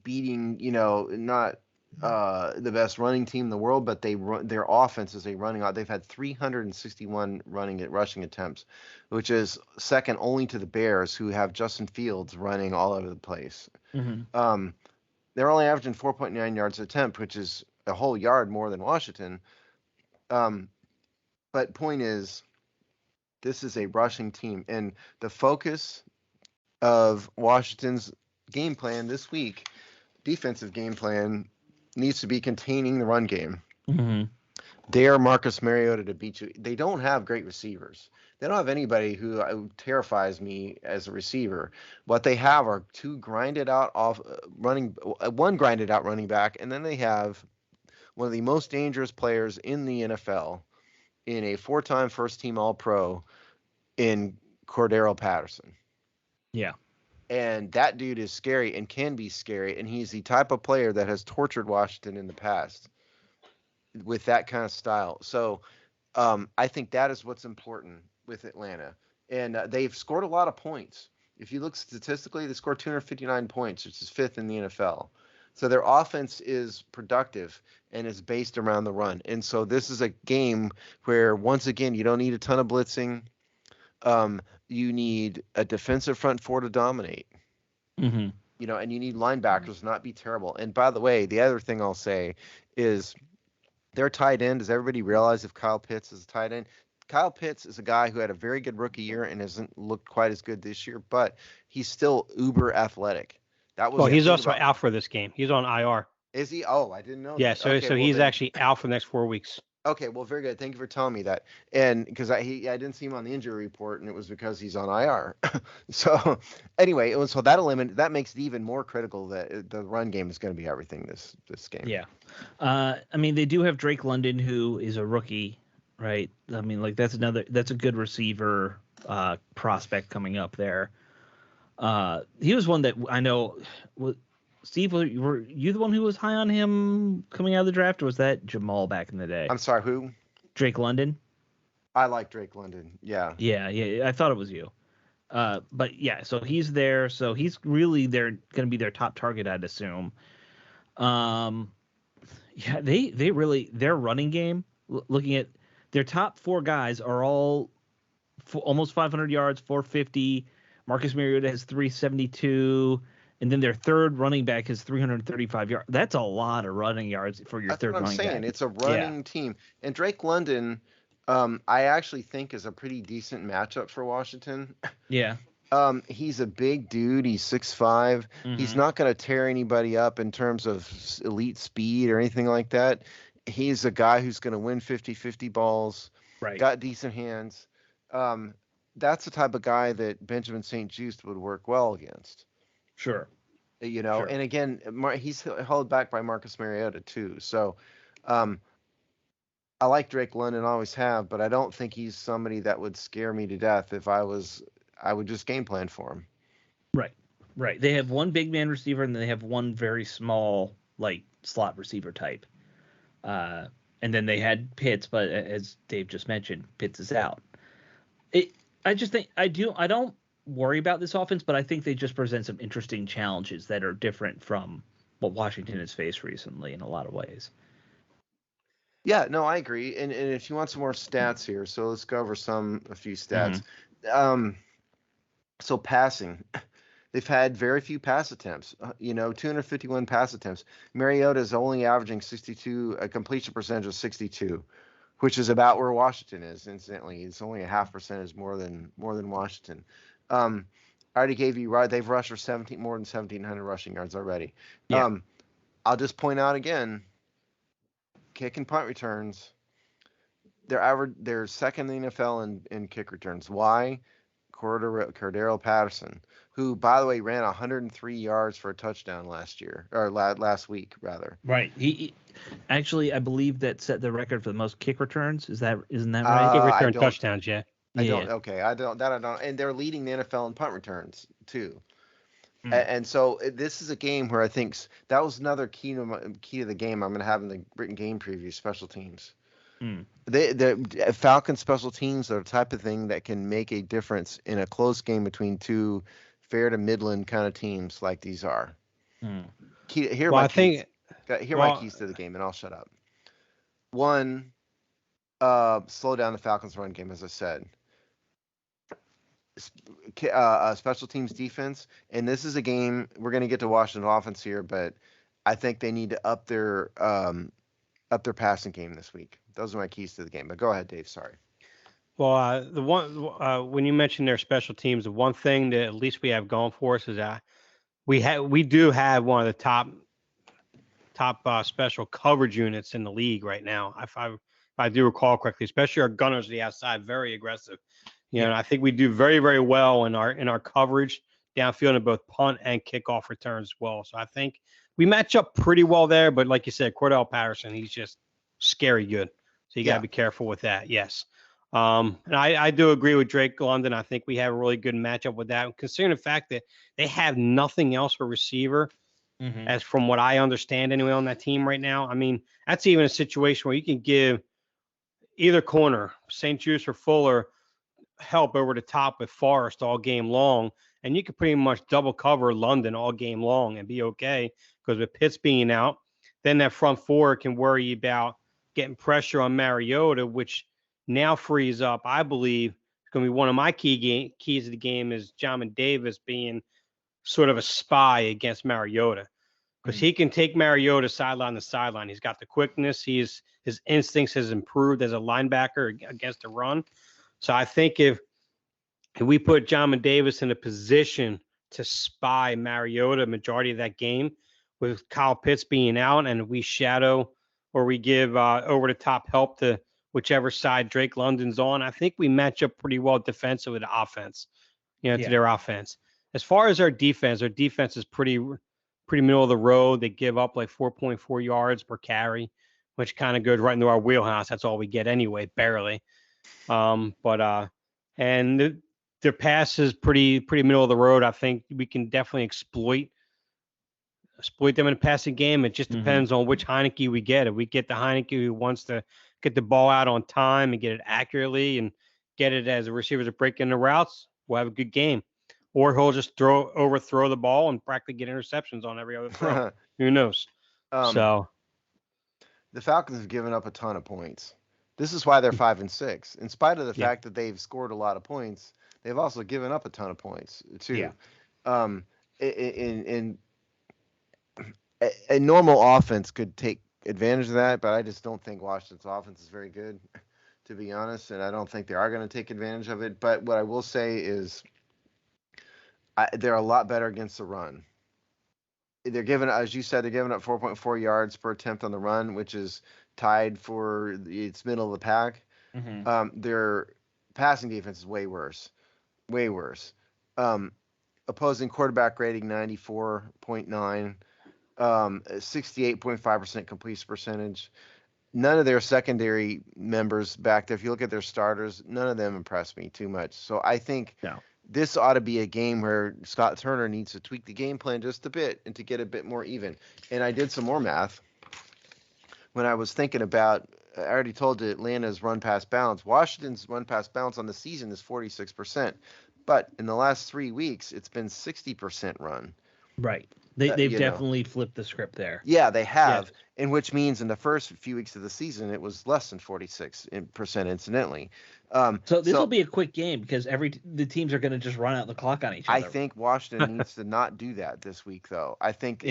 beating, not the best running team in the world, but their offense is a running. They've had 361 rushing attempts, which is second only to the Bears, who have Justin Fields running all over the place. Mm-hmm. They're only averaging 4.9 yards an attempt, which is a whole yard more than Washington. But point is, this is a rushing team, and the focus of Washington's game plan this week, defensive game plan, needs to be containing the run game. Mm-hmm. Dare Marcus Mariota to beat you. They don't have great receivers. They don't have anybody who terrifies me as a receiver. What they have are one grinded out running back, and then they have one of the most dangerous players in the NFL, in a 4-time first-team All-Pro, in Cordero Patterson. Yeah. And that dude is scary and can be scary, and he's the type of player that has tortured Washington in the past with that kind of style. So I think that is what's important with Atlanta. And they've scored a lot of points. If you look statistically, they scored 259 points, which is 5th in the NFL. So their offense is productive and is based around the run. And so this is a game where, once again, you don't need a ton of blitzing. You need a defensive front four to dominate. Mm-hmm. And you need linebackers to not be terrible. And by the way, the other thing I'll say is their tight end. Does everybody realize if Kyle Pitts is a tight end? Kyle Pitts is a guy who had a very good rookie year and hasn't looked quite as good this year, but he's still uber athletic. He's also out for this game. He's on IR. Is he? Oh, I didn't know. Yeah, so he's actually out for the next 4 weeks. Okay, well, very good. Thank you for telling me that. And because I didn't see him on the injury report, and it was because he's on IR. So anyway, that makes it even more critical that the run game is going to be everything this game. Yeah, they do have Drake London, who is a rookie, right? That's a good receiver prospect coming up there. He was one that I know. Steve, were you the one who was high on him coming out of the draft, or was that Jamal back in the day? I'm sorry, who? Drake London. I like Drake London. Yeah. Yeah. I thought it was you. But yeah, so he's there. So he's really going to be their top target, I'd assume. They really, their running game, looking at their top 4 guys are all almost 500 yards, 450. Marcus Mariota has 372. And then their third running back is 335 yards. That's a lot of running yards for your third running back. That's what I'm saying. It's a running team. And Drake London, I actually think is a pretty decent matchup for Washington. Yeah. He's a big dude. He's 6'5". Mm-hmm. He's not going to tear anybody up in terms of elite speed or anything like that. He's a guy who's going to win 50-50 balls. Right. Got decent hands. That's the type of guy that Benjamin St. Juste would work well against. Sure. And again, he's held back by Marcus Mariota too. So I like Drake London, always have, but I don't think he's somebody that would scare me to death. If I would just game plan for him. Right. They have one big man receiver, and they have one very small, like, slot receiver type. And then they had Pitts, but as Dave just mentioned, Pitts is out. I just think I don't worry about this offense, but I think they just present some interesting challenges that are different from what Washington has faced recently in a lot of ways. Yeah, no, I agree. And if you want some more stats here, so let's go over a few stats. So passing, they've had very few pass attempts. 251 pass attempts. Mariota is only averaging a completion percentage of 62, which is about where Washington is. Incidentally, it's only a half percentage more than Washington. I already gave you right. They've rushed for more than 1,700 rushing yards already. Yeah. I'll just point out again. Kick and punt returns, they're second in the NFL in kick returns. Why? Cordero Patterson, who, by the way, ran 103 yards for a touchdown last week, rather. Right. He actually, I believe, that set the record for the most kick returns. Isn't that right? Kick return touchdowns, yeah. I don't. Okay, I don't. And they're leading the NFL in punt returns too. And so this is a game where I think that was another key to the game I'm going to have in the written game preview, special teams. The Falcons special teams are the type of thing that can make a difference in a close game between two fair to Midland kind of teams like these are. Here are my keys to the game, and I'll shut up. One, slow down the Falcons run game, as I said. Special teams defense, and this is a game we're going to get to Washington offense here, but I think they need to up their passing game this week. Those are my keys to the game. But go ahead, Dave. Sorry. Well, the one when you mentioned their special teams, the one thing that at least we have going for us is that we do have one of the top special coverage units in the league right now. If I do recall correctly, especially our gunners to the outside, very aggressive. And I think we do very, very well in our coverage downfield in both punt and kickoff returns as well. So I think we match up pretty well there. But like you said, Cordell Patterson, he's just scary good. So you got to be careful with that. Yes. And I do agree with Drake London. I think we have a really good matchup with that, considering the fact that they have nothing else for receiver, as from what I understand anyway on that team right now. I mean, that's even a situation where you can give either corner, St. Juste or Fuller, help over the top with Forrest all game long, and you could pretty much double cover London all game long and be okay, because with Pitts being out, then that front four can worry about getting pressure on Mariota, which now frees up, I believe, it's going to be one of my keys of the game is Jamin Davis being sort of a spy against Mariota, because he can take Mariota sideline to sideline. He's got the quickness. His instincts has improved as a linebacker against the run. So I think if we put Jamin Davis in a position to spy Mariota majority of that game, with Kyle Pitts being out, and we shadow or we give over the top help to whichever side Drake London's on, I think we match up pretty well defensively to offense, to their offense. As far as our defense is pretty middle of the road. They give up like 4.4 yards per carry, which kind of goes right into our wheelhouse. That's all we get anyway, barely. And their pass is pretty middle of the road. I think we can definitely exploit them in a passing game. It just depends on which Heinicke we get. If we get the Heinicke who wants to get the ball out on time and get it accurately and get it as the receivers are breaking the routes, we'll have a good game. Or he'll just overthrow the ball and practically get interceptions on every other throw. Who knows? So the Falcons have given up a ton of points. This is why they're 5-6. In spite of the fact that they've scored a lot of points, they've also given up a ton of points too. Yeah. In a normal offense could take advantage of that, but I just don't think Washington's offense is very good, to be honest, and I don't think they are going to take advantage of it. But what I will say is they're a lot better against the run. They're giving, as you said, they're giving up 4.4 yards per attempt on the run, which is tied for its middle of the pack. Their passing defense is way worse. Opposing quarterback rating 94.9, 68.5% completion percentage. none of their secondary members back there, if you look at their starters, none of them impressed me too much. So I think this ought to be a game where Scott Turner needs to tweak the game plan just a bit and to get a bit more even. And I did some more math when I was thinking about, I already told you Atlanta's run pass balance. Washington's run pass balance on the season is 46%. But in the last 3 weeks, it's been 60% run. Right. They've definitely flipped the script there. Yeah, they have. Yeah. And which means in the first few weeks of the season, it was less than 46% incidentally. So this will be a quick game because the teams are going to just run out the clock on each other. I think Washington needs to not do that this week, though. I think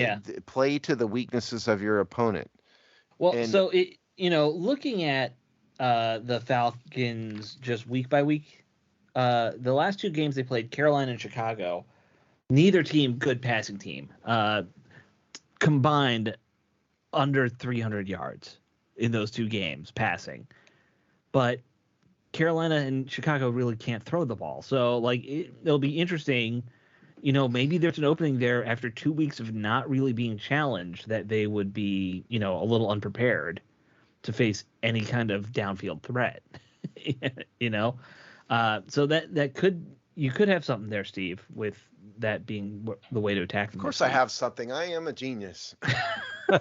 play to the weaknesses of your opponent. Well, looking at the Falcons just week by week, the last 2 games they played, Carolina and Chicago, neither team good passing team, combined under 300 yards in those 2 games passing. But Carolina and Chicago really can't throw the ball. So, it'll be interesting. Maybe there's an opening there after 2 weeks of not really being challenged that they would be, a little unprepared to face any kind of downfield threat, so you could have something there, Steve, with that being the way to attack them. Of course I have something. I am a genius. All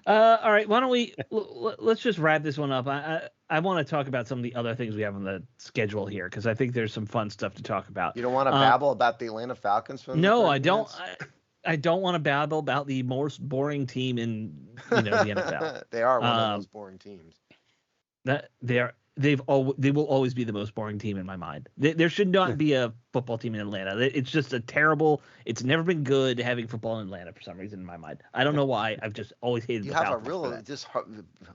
right. Why don't let's just wrap this one up. I want to talk about some of the other things we have on the schedule here because I think there's some fun stuff to talk about. You don't want to babble about the Atlanta Falcons? No, I don't. I don't want to babble about the most boring team in the NFL. They are one of the most boring teams. They will always be the most boring team in my mind. There should not be a football team in Atlanta. It's just it's never been good having football in Atlanta for some reason in my mind. I don't know why. I've just always hated the Falcons. You have a real just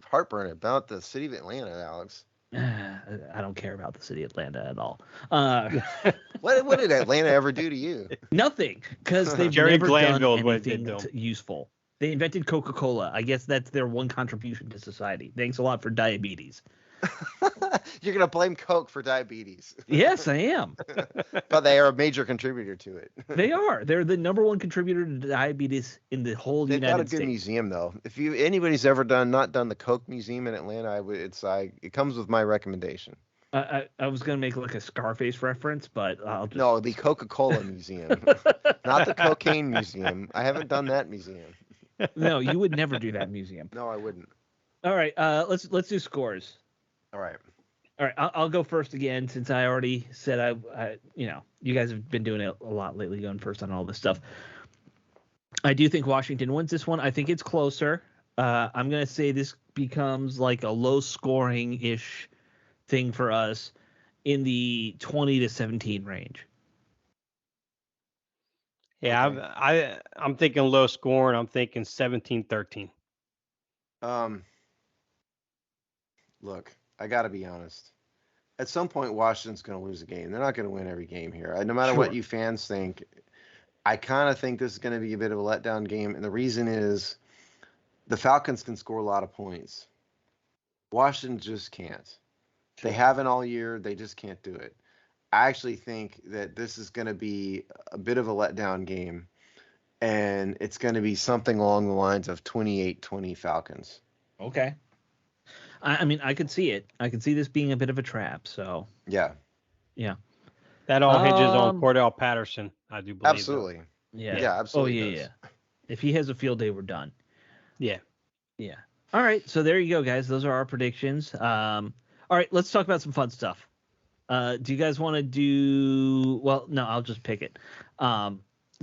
heartburn about the city of Atlanta, Alex. I don't care about the city of Atlanta at all. What did Atlanta ever do to you? Nothing, because they've never done anything useful. They invented Coca-Cola. I guess that's their one contribution to society. Thanks a lot for diabetes. You're going to blame Coke for diabetes. Yes, I am. But they are a major contributor to it. They are. They're the number one contributor to diabetes in the whole United States. They've got a good museum, though. If anybody's ever not done the Coke Museum in Atlanta, it comes with my recommendation. I was going to make a Scarface reference, but I'll just... No, the Coca-Cola Museum. Not the Cocaine Museum. I haven't done that museum. No, you would never do that museum. No, I wouldn't. All right, let's do scores. All right. I'll go first again since I already said you guys have been doing it a lot lately, going first on all this stuff. I do think Washington wins this one. I think it's closer. I'm going to say this becomes like a low scoring ish thing for us in the 20-17 range. Yeah, okay. I'm thinking low scoring. I'm thinking 17-13. Look, I got to be honest. At some point, Washington's going to lose a game. They're not going to win every game here. No matter what you fans think, I kind of think this is going to be a bit of a letdown game. And the reason is the Falcons can score a lot of points. Washington just can't. They haven't all year. They just can't do it. I actually think that this is going to be a bit of a letdown game. And it's going to be something along the lines of 28-20 Falcons. Okay. I mean, I could see it. I could see this being a bit of a trap. So yeah. That all hinges on Cordell Patterson. I do believe. Absolutely. Though. Yeah. Absolutely. Oh yeah. If he has a field day, we're done. Yeah. All right. So there you go, guys. Those are our predictions. All right. Let's talk about some fun stuff. Do you guys want to do? Well, no. I'll just pick it.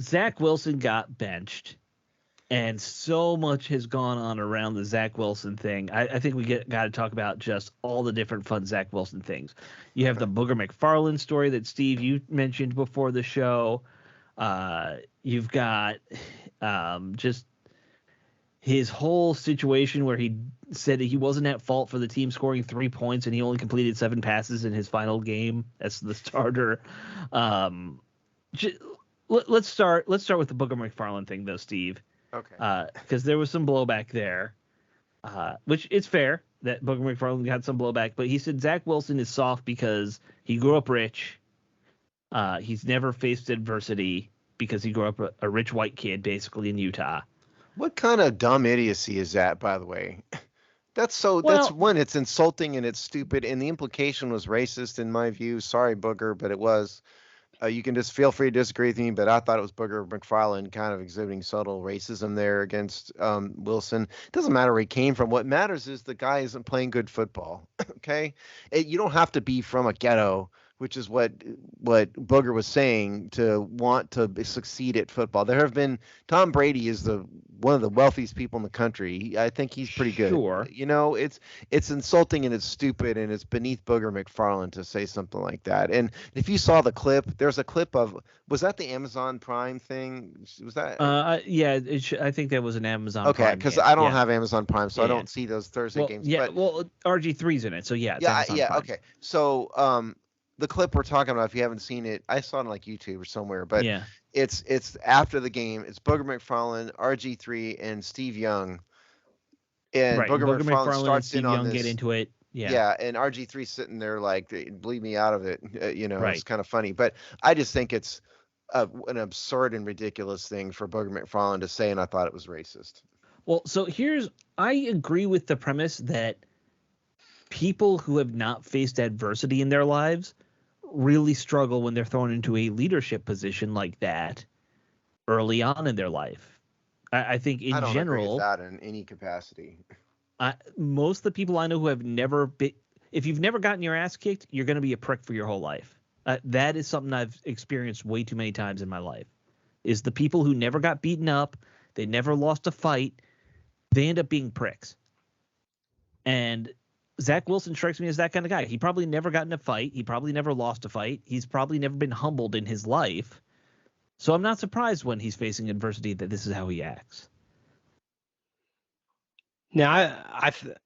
Zach Wilson got benched. And so much has gone on around the Zach Wilson thing. I think we got to talk about just all the different fun Zach Wilson things. You have the Booger McFarland story that, Steve, you mentioned before the show. You've got just his whole situation where he said that he wasn't at fault for the team scoring 3 points and he only completed 7 passes in his final game as the starter. Let's start with the Booger McFarland thing, though, Steve. Okay. Because there was some blowback there, which it's fair that Booger McFarland got some blowback. But he said Zach Wilson is soft because he grew up rich. He's never faced adversity because he grew up a rich white kid, basically in Utah. What kind of dumb idiocy is that, by the way? That's when it's insulting and it's stupid, and the implication was racist in my view. Sorry, Booger, but it was. You can just feel free to disagree with me, but I thought it was Booger McFarland kind of exhibiting subtle racism there against Wilson. It doesn't matter where he came from. What matters is the guy isn't playing good football. Okay, you don't have to be from a ghetto, which is what Booger was saying, to want to succeed at football. There have been Tom Brady is one of the wealthiest people in the country. I think he's pretty good. Sure. You know, it's insulting and it's stupid and it's beneath Booger McFarland to say something like that. And if you saw the clip, there's a clip of, was that the Amazon Prime thing? Was that? Yeah, I think that was an Amazon. Okay, because I don't have Amazon Prime, so I don't see those Thursday games. Yeah, RG3's in it, so yeah. It's Amazon Prime. Okay. So the clip we're talking about, if you haven't seen it, I saw it on like YouTube or somewhere, but it's after the game. It's Booger McFarland, RG3, and Steve Young. And Booger McFarland starts Steve in on Young this. Get into it. Yeah, and RG3 sitting there like, bleed me out of it. It's kind of funny. But I just think it's an absurd and ridiculous thing for Booger McFarland to say, and I thought it was racist. Well, so I agree with the premise that people who have not faced adversity in their lives really struggle when they're thrown into a leadership position like that early on in their life. I think in general, agree with that in any capacity. Most of the people I know who have never been, if you've never gotten your ass kicked, you're going to be a prick for your whole life. That is something I've experienced way too many times in my life, is the people who never got beaten up, they never lost a fight, they end up being pricks. And Zach Wilson strikes me as that kind of guy. He probably never got in a fight. He probably never lost a fight. He's probably never been humbled in his life. So I'm not surprised when he's facing adversity that this is how he acts. Now,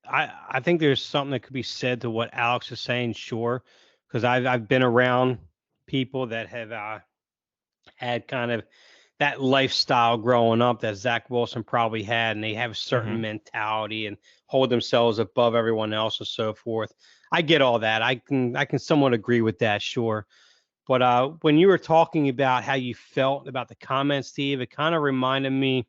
I think there's something that could be said to what Alex is saying, sure, because I've been around people that have had kind of that lifestyle growing up that Zach Wilson probably had, and they have a certain mentality and hold themselves above everyone else and so forth. I get all that. I can somewhat agree with that, sure. But when you were talking about how you felt about the comments, Steve, it kind of reminded me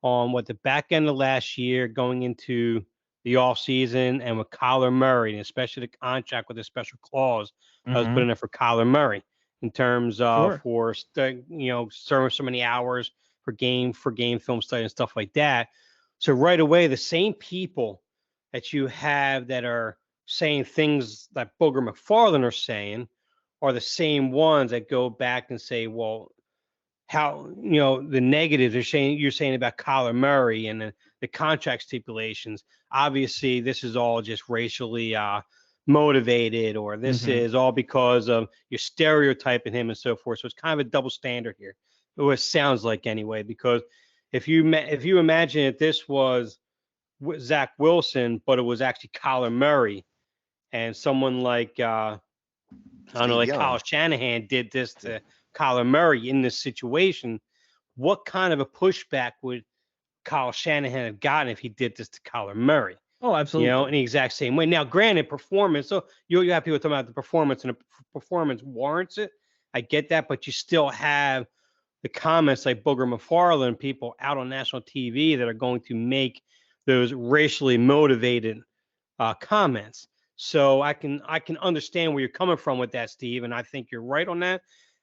on what the back end of last year going into the offseason and with Kyler Murray, and especially the contract with a special clause that was put in there for Kyler Murray in terms of for serving so many hours for game film study and stuff like that. So right away, the same people that you have that are saying things that Booger McFarland are saying are the same ones that go back and say, well, how, the negatives you're saying about Kyler Murray and the contract stipulations. Obviously, this is all just racially motivated, or this is all because of your stereotyping him and so forth. So it's kind of a double standard here. It sounds like anyway, because if you imagine that this was Zach Wilson, but it was actually Kyler Murray, and someone like Kyle Shanahan did this to Kyler Murray in this situation, what kind of a pushback would Kyle Shanahan have gotten if he did this to Kyler Murray? Oh, absolutely. In the exact same way. Now, granted, performance. So you have people talking about the performance, and the performance warrants it. I get that, but you still have the comments like Booger McFarland, people out on national TV that are going to make those racially motivated comments. So I can understand where you're coming from with that, Steve, and I think you're right on that.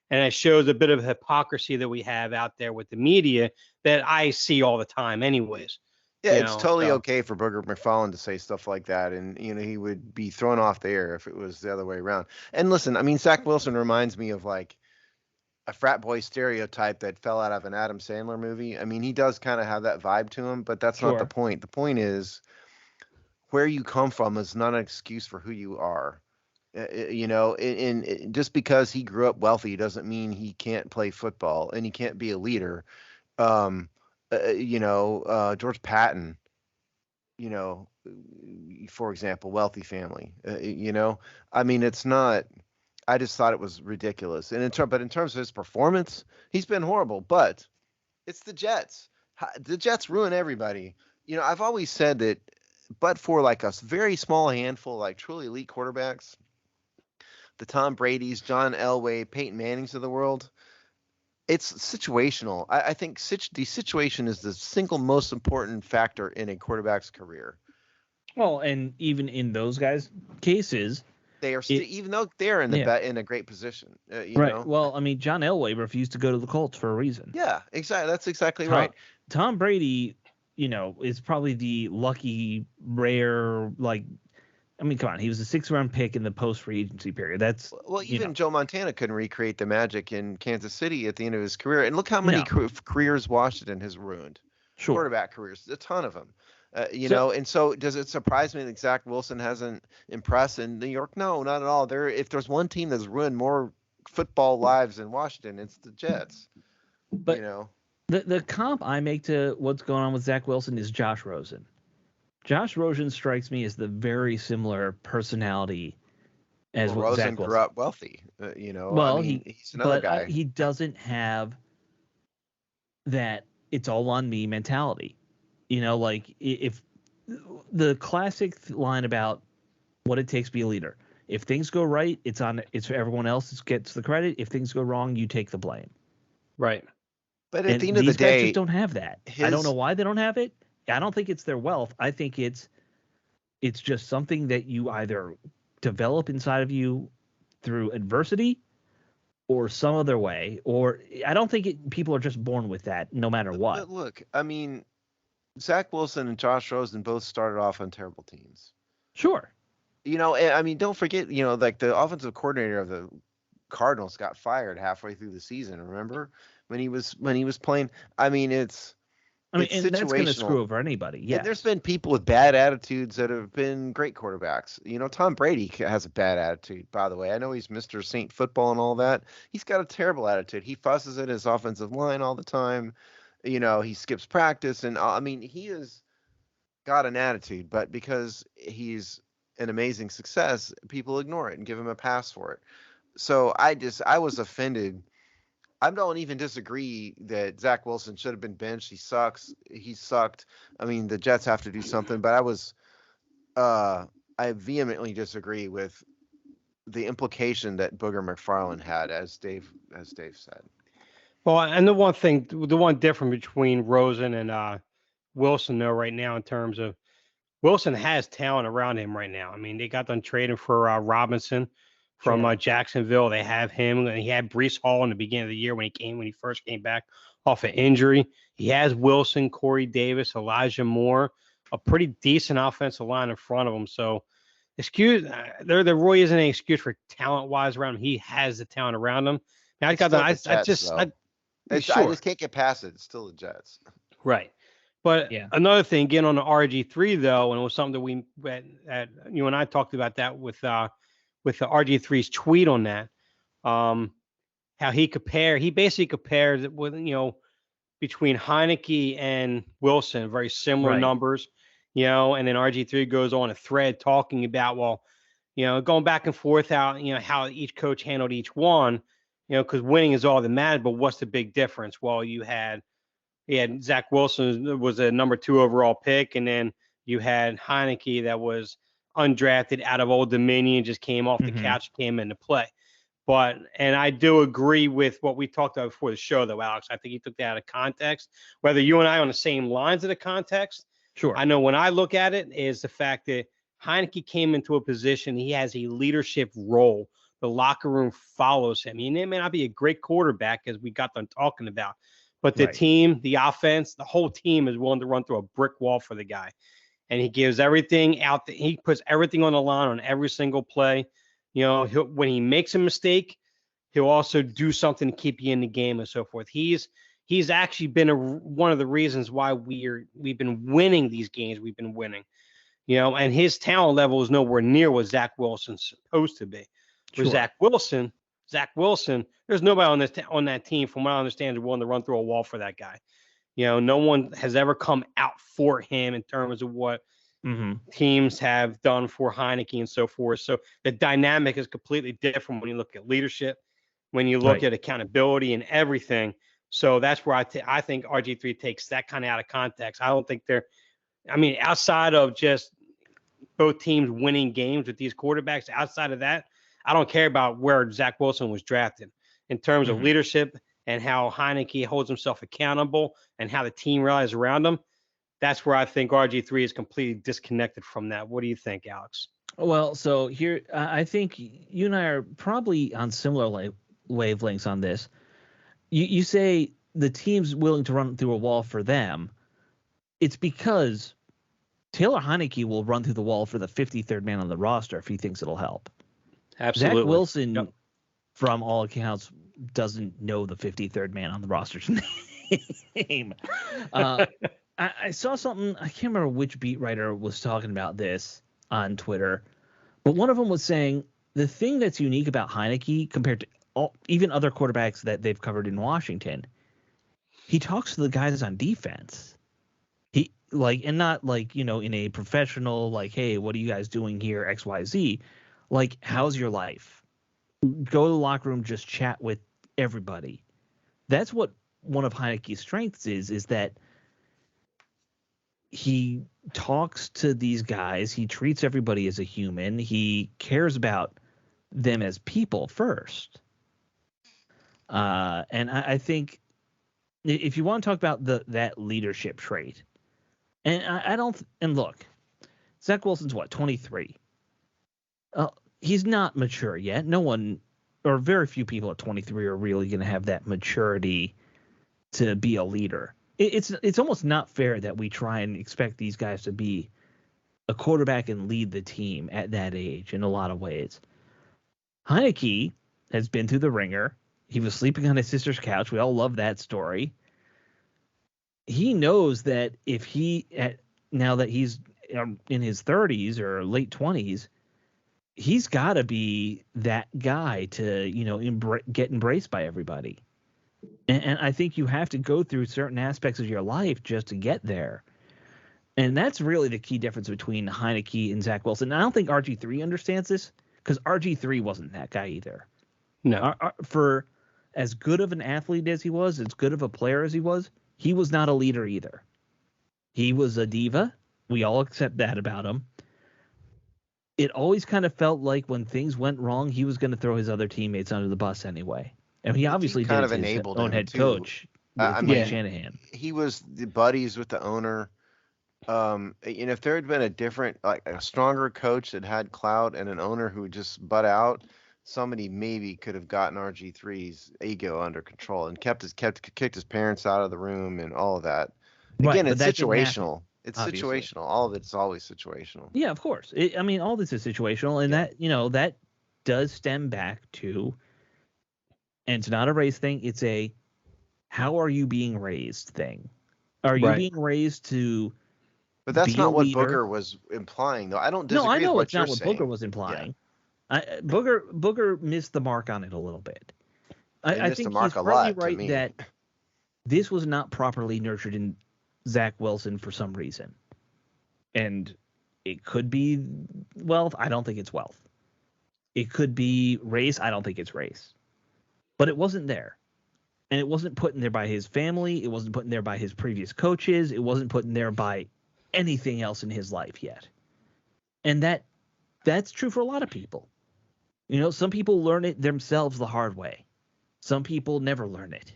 And it shows a bit of hypocrisy that we have out there with the media that I see all the time anyways. Yeah, it's totally okay for Booger McFarland to say stuff like that, and he would be thrown off the air if it was the other way around. And listen, I mean, Zach Wilson reminds me of like a frat boy stereotype that fell out of an Adam Sandler movie. I mean, he does kind of have that vibe to him, but that's not the point. The point is where you come from is not an excuse for who you are. And just because he grew up wealthy doesn't mean he can't play football and he can't be a leader. George Patton, for example, wealthy family, I mean, it's not, I just thought it was ridiculous. And but in terms of his performance, he's been horrible, but it's the Jets. The Jets ruin everybody. I've always said that, but for like a very small handful, like truly elite quarterbacks, the Tom Brady's, John Elway, Peyton Mannings of the world, It's situational. I think the situation is the single most important factor in a quarterback's career. Well, and even in those guys' cases, they are even though they're in in a great position, you right. know. Well, I mean, John Elway refused to go to the Colts for a reason. Yeah, exactly. That's exactly right. Tom Brady, is probably the lucky, rare, I mean, come on, he was a 6th-round pick in the post-free agency period. That's even Joe Montana couldn't recreate the magic in Kansas City at the end of his career, and look how many careers Washington has ruined. Sure. Quarterback careers, a ton of them. And so does it surprise me that Zach Wilson hasn't impressed in New York? No, not at all. If there's one team that's ruined more football lives in Washington, it's the Jets. But the comp I make to what's going on with Zach Wilson is Josh Rosen. Josh Rosen strikes me as the very similar personality as Rosen Zach Wilson. Grew up wealthy. Well, he's another guy. He doesn't have that "it's all on me" mentality. If the classic line about what it takes to be a leader. If things go right, it's for everyone else that gets the credit. If things go wrong, you take the blame. Right. But at the end of the day, these guys just don't have that. I don't know why they don't have it. I don't think it's their wealth. I think it's just something that you either develop inside of you through adversity or some other way. Or I don't think people are just born with that no matter what. But look, I mean, Zach Wilson and Josh Rosen both started off on terrible teams. Sure. I mean, don't forget, like the offensive coordinator of the Cardinals got fired halfway through the season. Remember when he was playing? I mean, and that's going to screw over anybody. Yeah. There's been people with bad attitudes that have been great quarterbacks. Tom Brady has a bad attitude, by the way. I know he's Mr. Saint Football and all that. He's got a terrible attitude. He fusses at his offensive line all the time. He skips practice, and I mean, he has got an attitude, but because he's an amazing success, people ignore it and give him a pass for it. So I was offended. I don't even disagree that Zach Wilson should have been benched. He sucks. He sucked. I mean, the Jets have to do something, but I vehemently disagree with the implication that Booger McFarland had, as Dave said. Well, and the one difference between Rosen and Wilson, though, right now, in terms of Wilson has talent around him right now. I mean, they got done trading for Robinson from Jacksonville. They have him, and he had Breece Hall in the beginning of the year when he first came back off an injury. He has Wilson, Corey Davis, Elijah Moore, a pretty decent offensive line in front of him. So, there really isn't any excuse for talent-wise around him. He has the talent around him. And I just can't get past it. It's still the Jets. Right. But another thing, getting on the RG3 though, and it was something that you and I talked about that with the RG3's tweet on that, how he basically compares it with between Heinicke and Wilson, very similar numbers, and then RG3 goes on a thread talking about going back and forth how each coach handled each one, because winning is all that matters, but what's the big difference? Well, he had Zach Wilson was a number 2 overall pick, and then you had Heinicke that was undrafted out of Old Dominion, just came off the couch, came into play. And I do agree with what we talked about before the show, though, Alex. I think he took that out of context. Whether you and I are on the same lines of the context, sure. I know when I look at it is the fact that Heinicke came into a position, he has a leadership role. The locker room follows him. He may not be a great quarterback, as we got done talking about, but the team, the offense, the whole team is willing to run through a brick wall for the guy. And he gives everything out. He puts everything on the line on every single play. When he makes a mistake, he'll also do something to keep you in the game and so forth. He's actually been one of the reasons why we've been winning these games. We've been winning, and his talent level is nowhere near what Zach Wilson's supposed to be. For Zach Wilson, there's nobody on that team, from what I understand, is willing to run through a wall for that guy. No one has ever come out for him in terms of what teams have done for Heinicke and so forth. So the dynamic is completely different when you look at leadership, when you look at accountability and everything. So that's where I think RG3 takes that kind of out of context. I don't think outside of just both teams winning games with these quarterbacks, outside of that, I don't care about where Zach Wilson was drafted. In terms of leadership, and how Heinicke holds himself accountable and how the team rallies around him, that's where I think RG3 is completely disconnected from that. What do you think, Alex? Well, so here, I think you and I are probably on similar wavelengths on this. You say the team's willing to run through a wall for them. It's because Taylor Heinicke will run through the wall for the 53rd man on the roster if he thinks it'll help. Absolutely. Zach Wilson, from all accounts, doesn't know the 53rd man on the roster's name. I saw something. I can't remember which beat writer was talking about this on Twitter, but one of them was saying the thing that's unique about Heinicke compared to even other quarterbacks that they've covered in Washington, he talks to the guys on defense. He and not in a professional, hey, what are you guys doing here, XYZ? How's your life? Go to the locker room, just chat with everybody. That's what one of Heinicke's strengths is that he talks to these guys. He treats everybody as a human. He cares about them as people first. And I think if you want to talk about that leadership trait, and look, Zach Wilson's 23. He's not mature yet. No one, or very few people at 23 are really going to have that maturity to be a leader. It's almost not fair that we try and expect these guys to be a quarterback and lead the team at that age in a lot of ways. Heinicke has been through the ringer. He was sleeping on his sister's couch. We all love that story. He knows that now that he's in his 30s or late 20s, he's got to be that guy to get embraced by everybody. And I think you have to go through certain aspects of your life just to get there. And that's really the key difference between Heinicke and Zach Wilson. And I don't think RG3 understands this because RG3 wasn't that guy either. No. For as good of an athlete as he was, as good of a player as he was not a leader either. He was a diva. We all accept that about him. It always kind of felt like when things went wrong, he was going to throw his other teammates under the bus anyway. And he obviously kind did of enabled his own head too. coach, Mike Shanahan. He was the buddies with the owner. If there had been a stronger coach that had clout and an owner who would just butt out, somebody maybe could have gotten RG3's ego under control and kicked his parents out of the room and all of that. Again, it's situational. It's obviously situational. All of it's always situational. Yeah, of course. All this is situational, and that does stem back to, and it's not a race thing. It's a how are you being raised thing. Are you being raised to? But that's not what Booger was implying, though. I don't disagree. No, I know with it's not what Booger was implying. Yeah. Booger missed the mark on it a little bit. I think he's probably right that this was not properly nurtured in Zach Wilson for some reason. And it could be wealth. I don't think it's wealth. It could be race. I don't think it's race. But it wasn't there. And it wasn't put in there by his family. It wasn't put in there by his previous coaches. It wasn't put in there by anything else in his life yet. And that's true for a lot of people. Some people learn it themselves the hard way. Some people never learn it.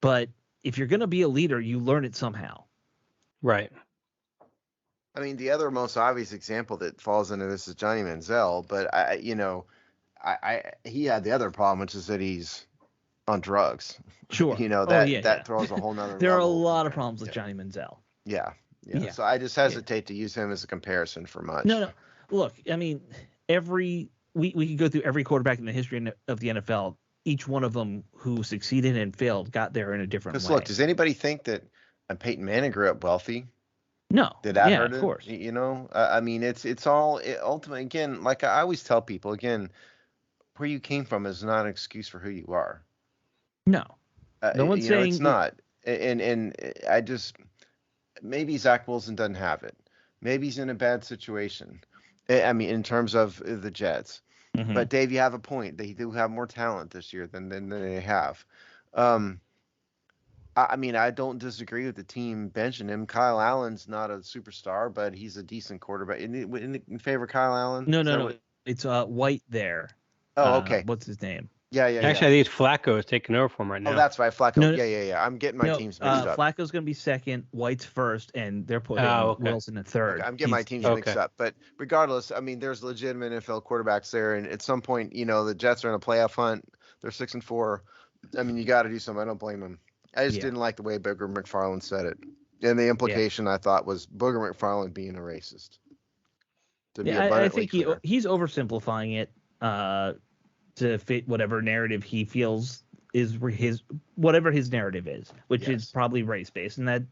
But if you're going to be a leader, you learn it somehow. Right. I mean, the other most obvious example that falls into this is Johnny Manziel, but he had the other problem, which is that he's on drugs. Sure. That throws a whole nother There are a lot of problems with Johnny Manziel. Yeah. So I just hesitate to use him as a comparison for much. No. Look, we could go through every quarterback in the history of the NFL. Each one of them who succeeded and failed got there in a different way. Because look, does anybody think that Peyton Manning grew up wealthy? No. Did that hurt of it? Course. It's all ultimately, again, like I always tell people, again, where you came from is not an excuse for who you are. No. No one's saying it's not. And I just maybe Zach Wilson doesn't have it. Maybe he's in a bad situation. In terms of the Jets. Mm-hmm. But Dave, you have a point. They do have more talent this year than they have. I don't disagree with the team benching him. Kyle Allen's not a superstar, but he's a decent quarterback. In favor of Kyle Allen? No. It's White there. Oh, okay. What's his name? Yeah. Actually, I think Flacco is taking over for him right now. Oh, that's right, Flacco. No, Yeah. I'm getting my teams mixed up. Flacco's going to be second, White's first, and they're putting Wilson in third. Okay, I'm getting my teams mixed up. But regardless, I mean, there's legitimate NFL quarterbacks there, and at some point, the Jets are in a playoff hunt. They're 6-4. I mean, you got to do something. I don't blame them. I just didn't like the way Booger McFarland said it, and the implication I thought was Booger McFarland being a racist. I think he's oversimplifying it to fit whatever narrative he feels is whatever his narrative is, which is probably race based, and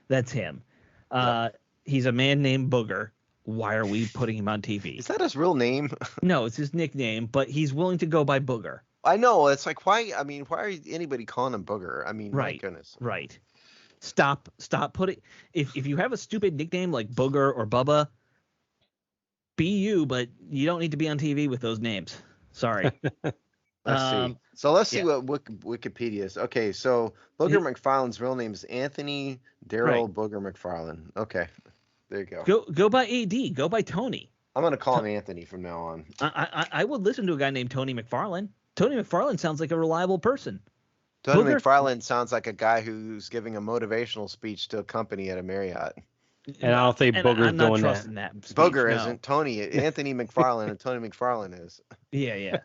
that's him. He's a man named Booger. Why are we putting him on TV? Is that his real name? No, it's his nickname, but he's willing to go by Booger. I know. It's like, why? I mean, why are anybody calling him Booger? I mean, my goodness. Right. Stop putting. If you have a stupid nickname like Booger or Bubba, be you, but you don't need to be on TV with those names. Sorry. Let's see. So let's see what Wikipedia is. Okay, so Booger McFarland's real name is Anthony Darrell Booger McFarland. Okay, there you go. Go by AD. Go by Tony. I'm gonna call him Anthony from now on. I would listen to a guy named Tony McFarland. Tony McFarland sounds like a reliable person. Tony McFarland sounds like a guy who's giving a motivational speech to a company at a Marriott. And I don't think Booger's doing that. Speech, Booger isn't. Tony, Anthony McFarland, and Tony McFarland is. Yeah.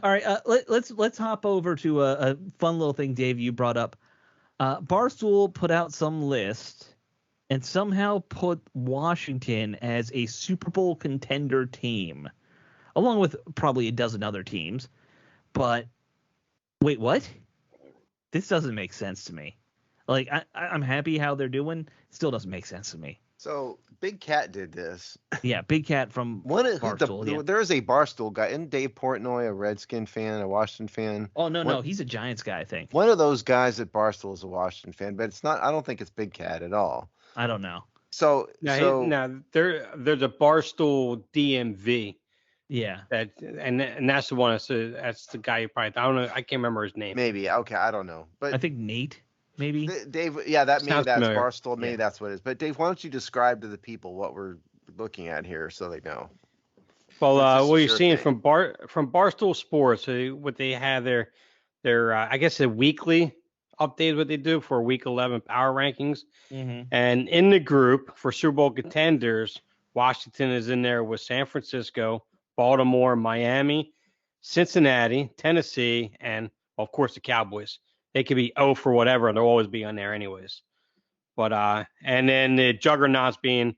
All right, let's hop over to a fun little thing, Dave, you brought up. Barstool put out some list and somehow put Washington as a Super Bowl contender team, along with probably a dozen other teams. But wait, what? This doesn't make sense to me. Like, I'm happy how they're doing. It still doesn't make sense to me. So Big Cat did this. Yeah, Big Cat from Barstool. There is a Barstool guy. Isn't Dave Portnoy a Redskin fan, a Washington fan? Oh, no, he's a Giants guy, I think. One of those guys at Barstool is a Washington fan, but it's not. I don't think it's Big Cat at all. I don't know. So there's a Barstool DMV. Yeah. And that's the one. That's the guy you probably. I don't know. I can't remember his name. Maybe. Okay, I don't know. But I think Nate. Maybe Dave, maybe that's familiar. Barstool. Maybe that's what it is. But Dave, why don't you describe to the people what we're looking at here so they know? Well, what you're seeing from Barstool Sports, what they have their I guess a weekly update what they do for Week 11 power rankings, and in the group for Super Bowl contenders, Washington is in there with San Francisco, Baltimore, Miami, Cincinnati, Tennessee, and of course the Cowboys. They could be for whatever, and they'll always be on there anyways. But and then the juggernauts being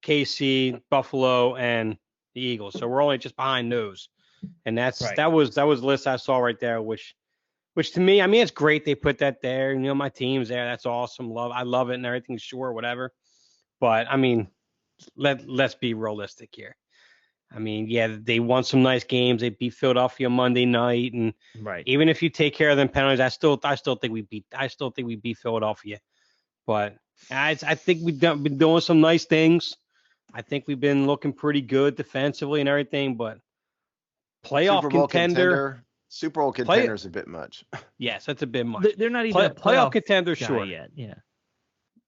KC, Buffalo, and the Eagles. So we're only just behind those. And that was the list I saw right there, which to me, I mean, it's great they put that there. My team's there. That's awesome. I love it and everything, sure, whatever. But I mean, let's be realistic here. I mean, yeah, they won some nice games. They beat Philadelphia Monday night, and even if you take care of them penalties, I still think we beat Philadelphia. But I think we've been doing some nice things. I think we've been looking pretty good defensively and everything. But playoff contender, Super Bowl contender is a bit much. Yes, that's a bit much. They're not even a playoff contender, sure. Yet. Yeah.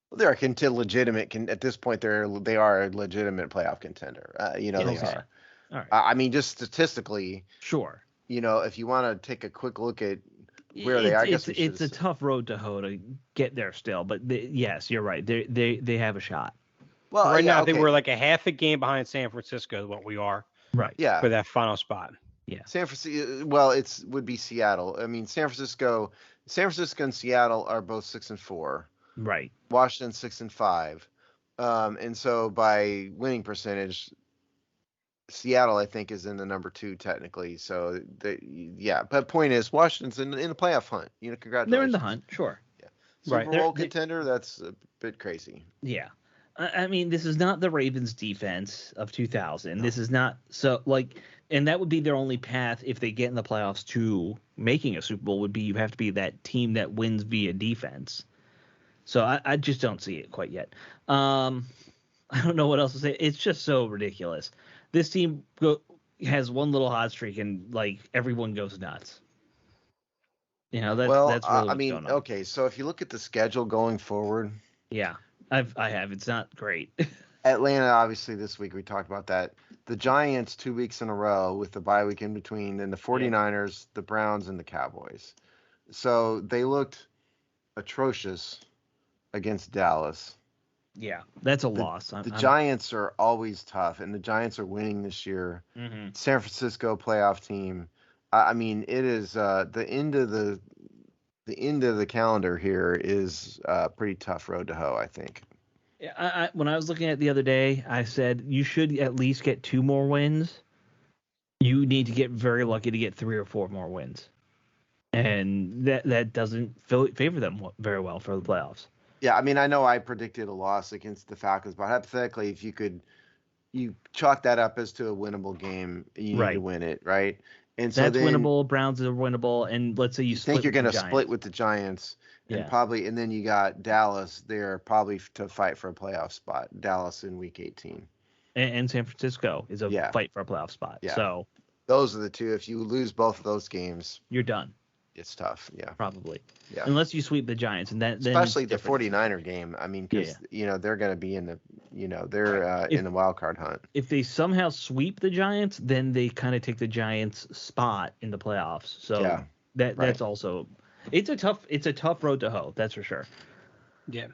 Well, they're a legitimate. At this point, they are a legitimate playoff contender. They are. All right. I mean, just statistically, sure. If you want to take a quick look at where they are, it's a tough road to hoe to get there still. But yes, you're right. They have a shot. Well, right now, I think we're like a half a game behind San Francisco is what we are. Right. Yeah. For that final spot. Yeah. San Francisco. Well, would be Seattle. I mean, San Francisco and Seattle are both 6-4. Right. Washington 6-5. And so by winning percentage, Seattle, I think, is in the number 2 technically. So but point is, Washington's in the playoff hunt. Congratulations. They're in the hunt, sure. Yeah. Super Bowl contender. That's a bit crazy. Yeah. I mean, this is not the Ravens defense of 2000. No. This is not and that would be their only path if they get in the playoffs to making a Super Bowl would be you have to be that team that wins via defense. So I just don't see it quite yet. I don't know what else to say. It's just so ridiculous. This team has one little hot streak and everyone goes nuts. That's really what's going on. Okay, so if you look at the schedule going forward, yeah, I have. It's not great. Atlanta, obviously, this week we talked about that. the Giants 2 weeks in a row with the bye week in between, then the 49ers, the Browns, and the Cowboys. So they looked atrocious against Dallas. Yeah, that's a loss. The Giants are always tough, and the Giants are winning this year. Mm-hmm. San Francisco playoff team. I mean, it is the end of the calendar here is a pretty tough road to hoe, I think. Yeah, when I was looking at it the other day, I said you should at least get 2 more wins. You need to get very lucky to get 3 or 4 more wins, and that doesn't favor them very well for the playoffs. Yeah, I mean, I know I predicted a loss against the Falcons, but hypothetically, if you chalk that up as to a winnable game, you need to win it, right? And so that's winnable. Browns are winnable, and let's say you think you're going to split with the Giants, and and then you got Dallas there probably to fight for a playoff spot. Dallas in Week 18, and San Francisco is a fight for a playoff spot. Yeah. So those are the two. If you lose both of those games, you're done. It's tough, probably. Yeah, unless you sweep the Giants, and then especially the 49er game. I mean, because they're going to be in the they're in the wild card hunt. If they somehow sweep the Giants, then they kind of take the Giants' spot in the playoffs. So that's also it's a tough road to hoe. That's for sure. Yeah.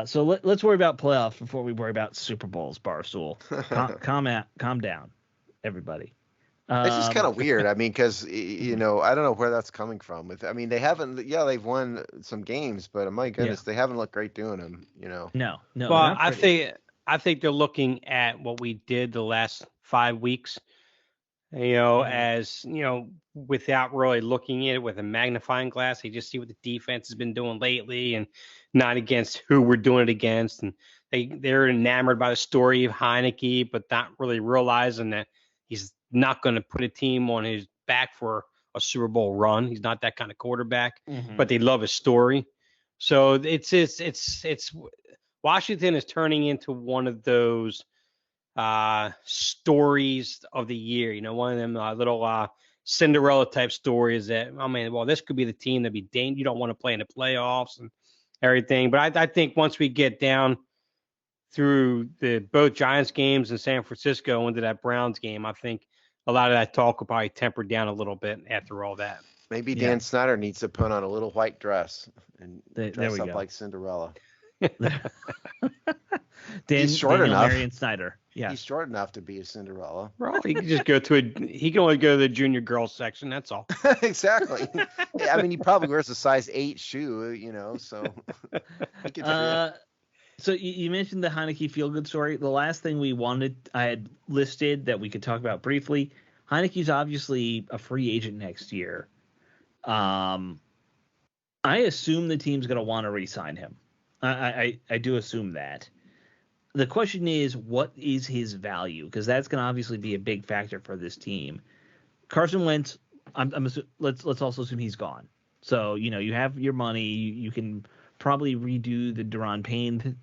So let's worry about playoffs before we worry about Super Bowls. Barstool, calm down, everybody. It's just kind of weird. I mean, because I don't know where that's coming from. They haven't. Yeah, they've won some games, but my goodness, they haven't looked great doing them. No. Well, I think they're looking at what we did the last 5 weeks. As without really looking at it with a magnifying glass, they just see what the defense has been doing lately, and not against who we're doing it against. And they're enamored by the story of Heinicke, but not really realizing that he's not going to put a team on his back for a Super Bowl run. He's not that kind of quarterback, but they love his story. So it's Washington is turning into one of those stories of the year. One of them little Cinderella type stories that, this could be the team that you don't want to play in the playoffs and everything. But I think once we get down through both Giants games and San Francisco into that Browns game, I think a lot of that talk will probably temper down a little bit after all that. Maybe Dan Snyder needs to put on a little white dress and dress up like Cinderella. He's short enough. Marion Snyder. Yeah, he's short enough to be a Cinderella. Well, he can just he can only go to the junior girls section. That's all. Exactly. He probably wears a size 8 shoe. So. So you mentioned the Heinicke feel-good story. The last thing I had listed that we could talk about briefly, Heinicke's obviously a free agent next year. I assume the team's going to want to re-sign him. I do assume that. The question is, what is his value? Because that's going to obviously be a big factor for this team. Carson Wentz, let's also assume he's gone. So, you have your money. You can probably redo the Daron Payne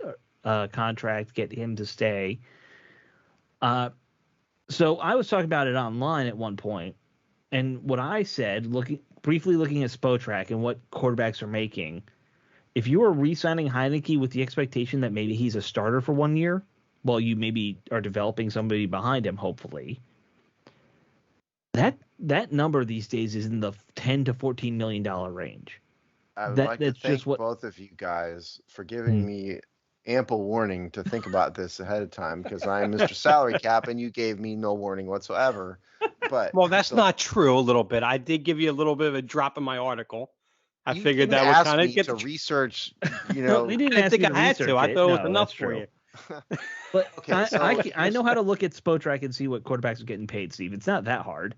contract, get him to stay. So I was talking about it online at one point, and what I said, briefly looking at Spotrac and what quarterbacks are making, if you are re-signing Heinicke with the expectation that maybe he's a starter for 1 year, well, you maybe are developing somebody behind him, hopefully. That number these days is in the $10 to $14 million range. I would like to thank both of you guys for giving me ample warning to think about this ahead of time, because I am Mr. Salary Cap and you gave me no warning whatsoever. But that's not true. A little bit. I did give you a little bit of a drop in my article. I figured that would kind of get to research. We didn't ask you to I had to. I thought it was enough for you. But I know how to look at Spotrac and see what quarterbacks are getting paid, Steve. It's not that hard.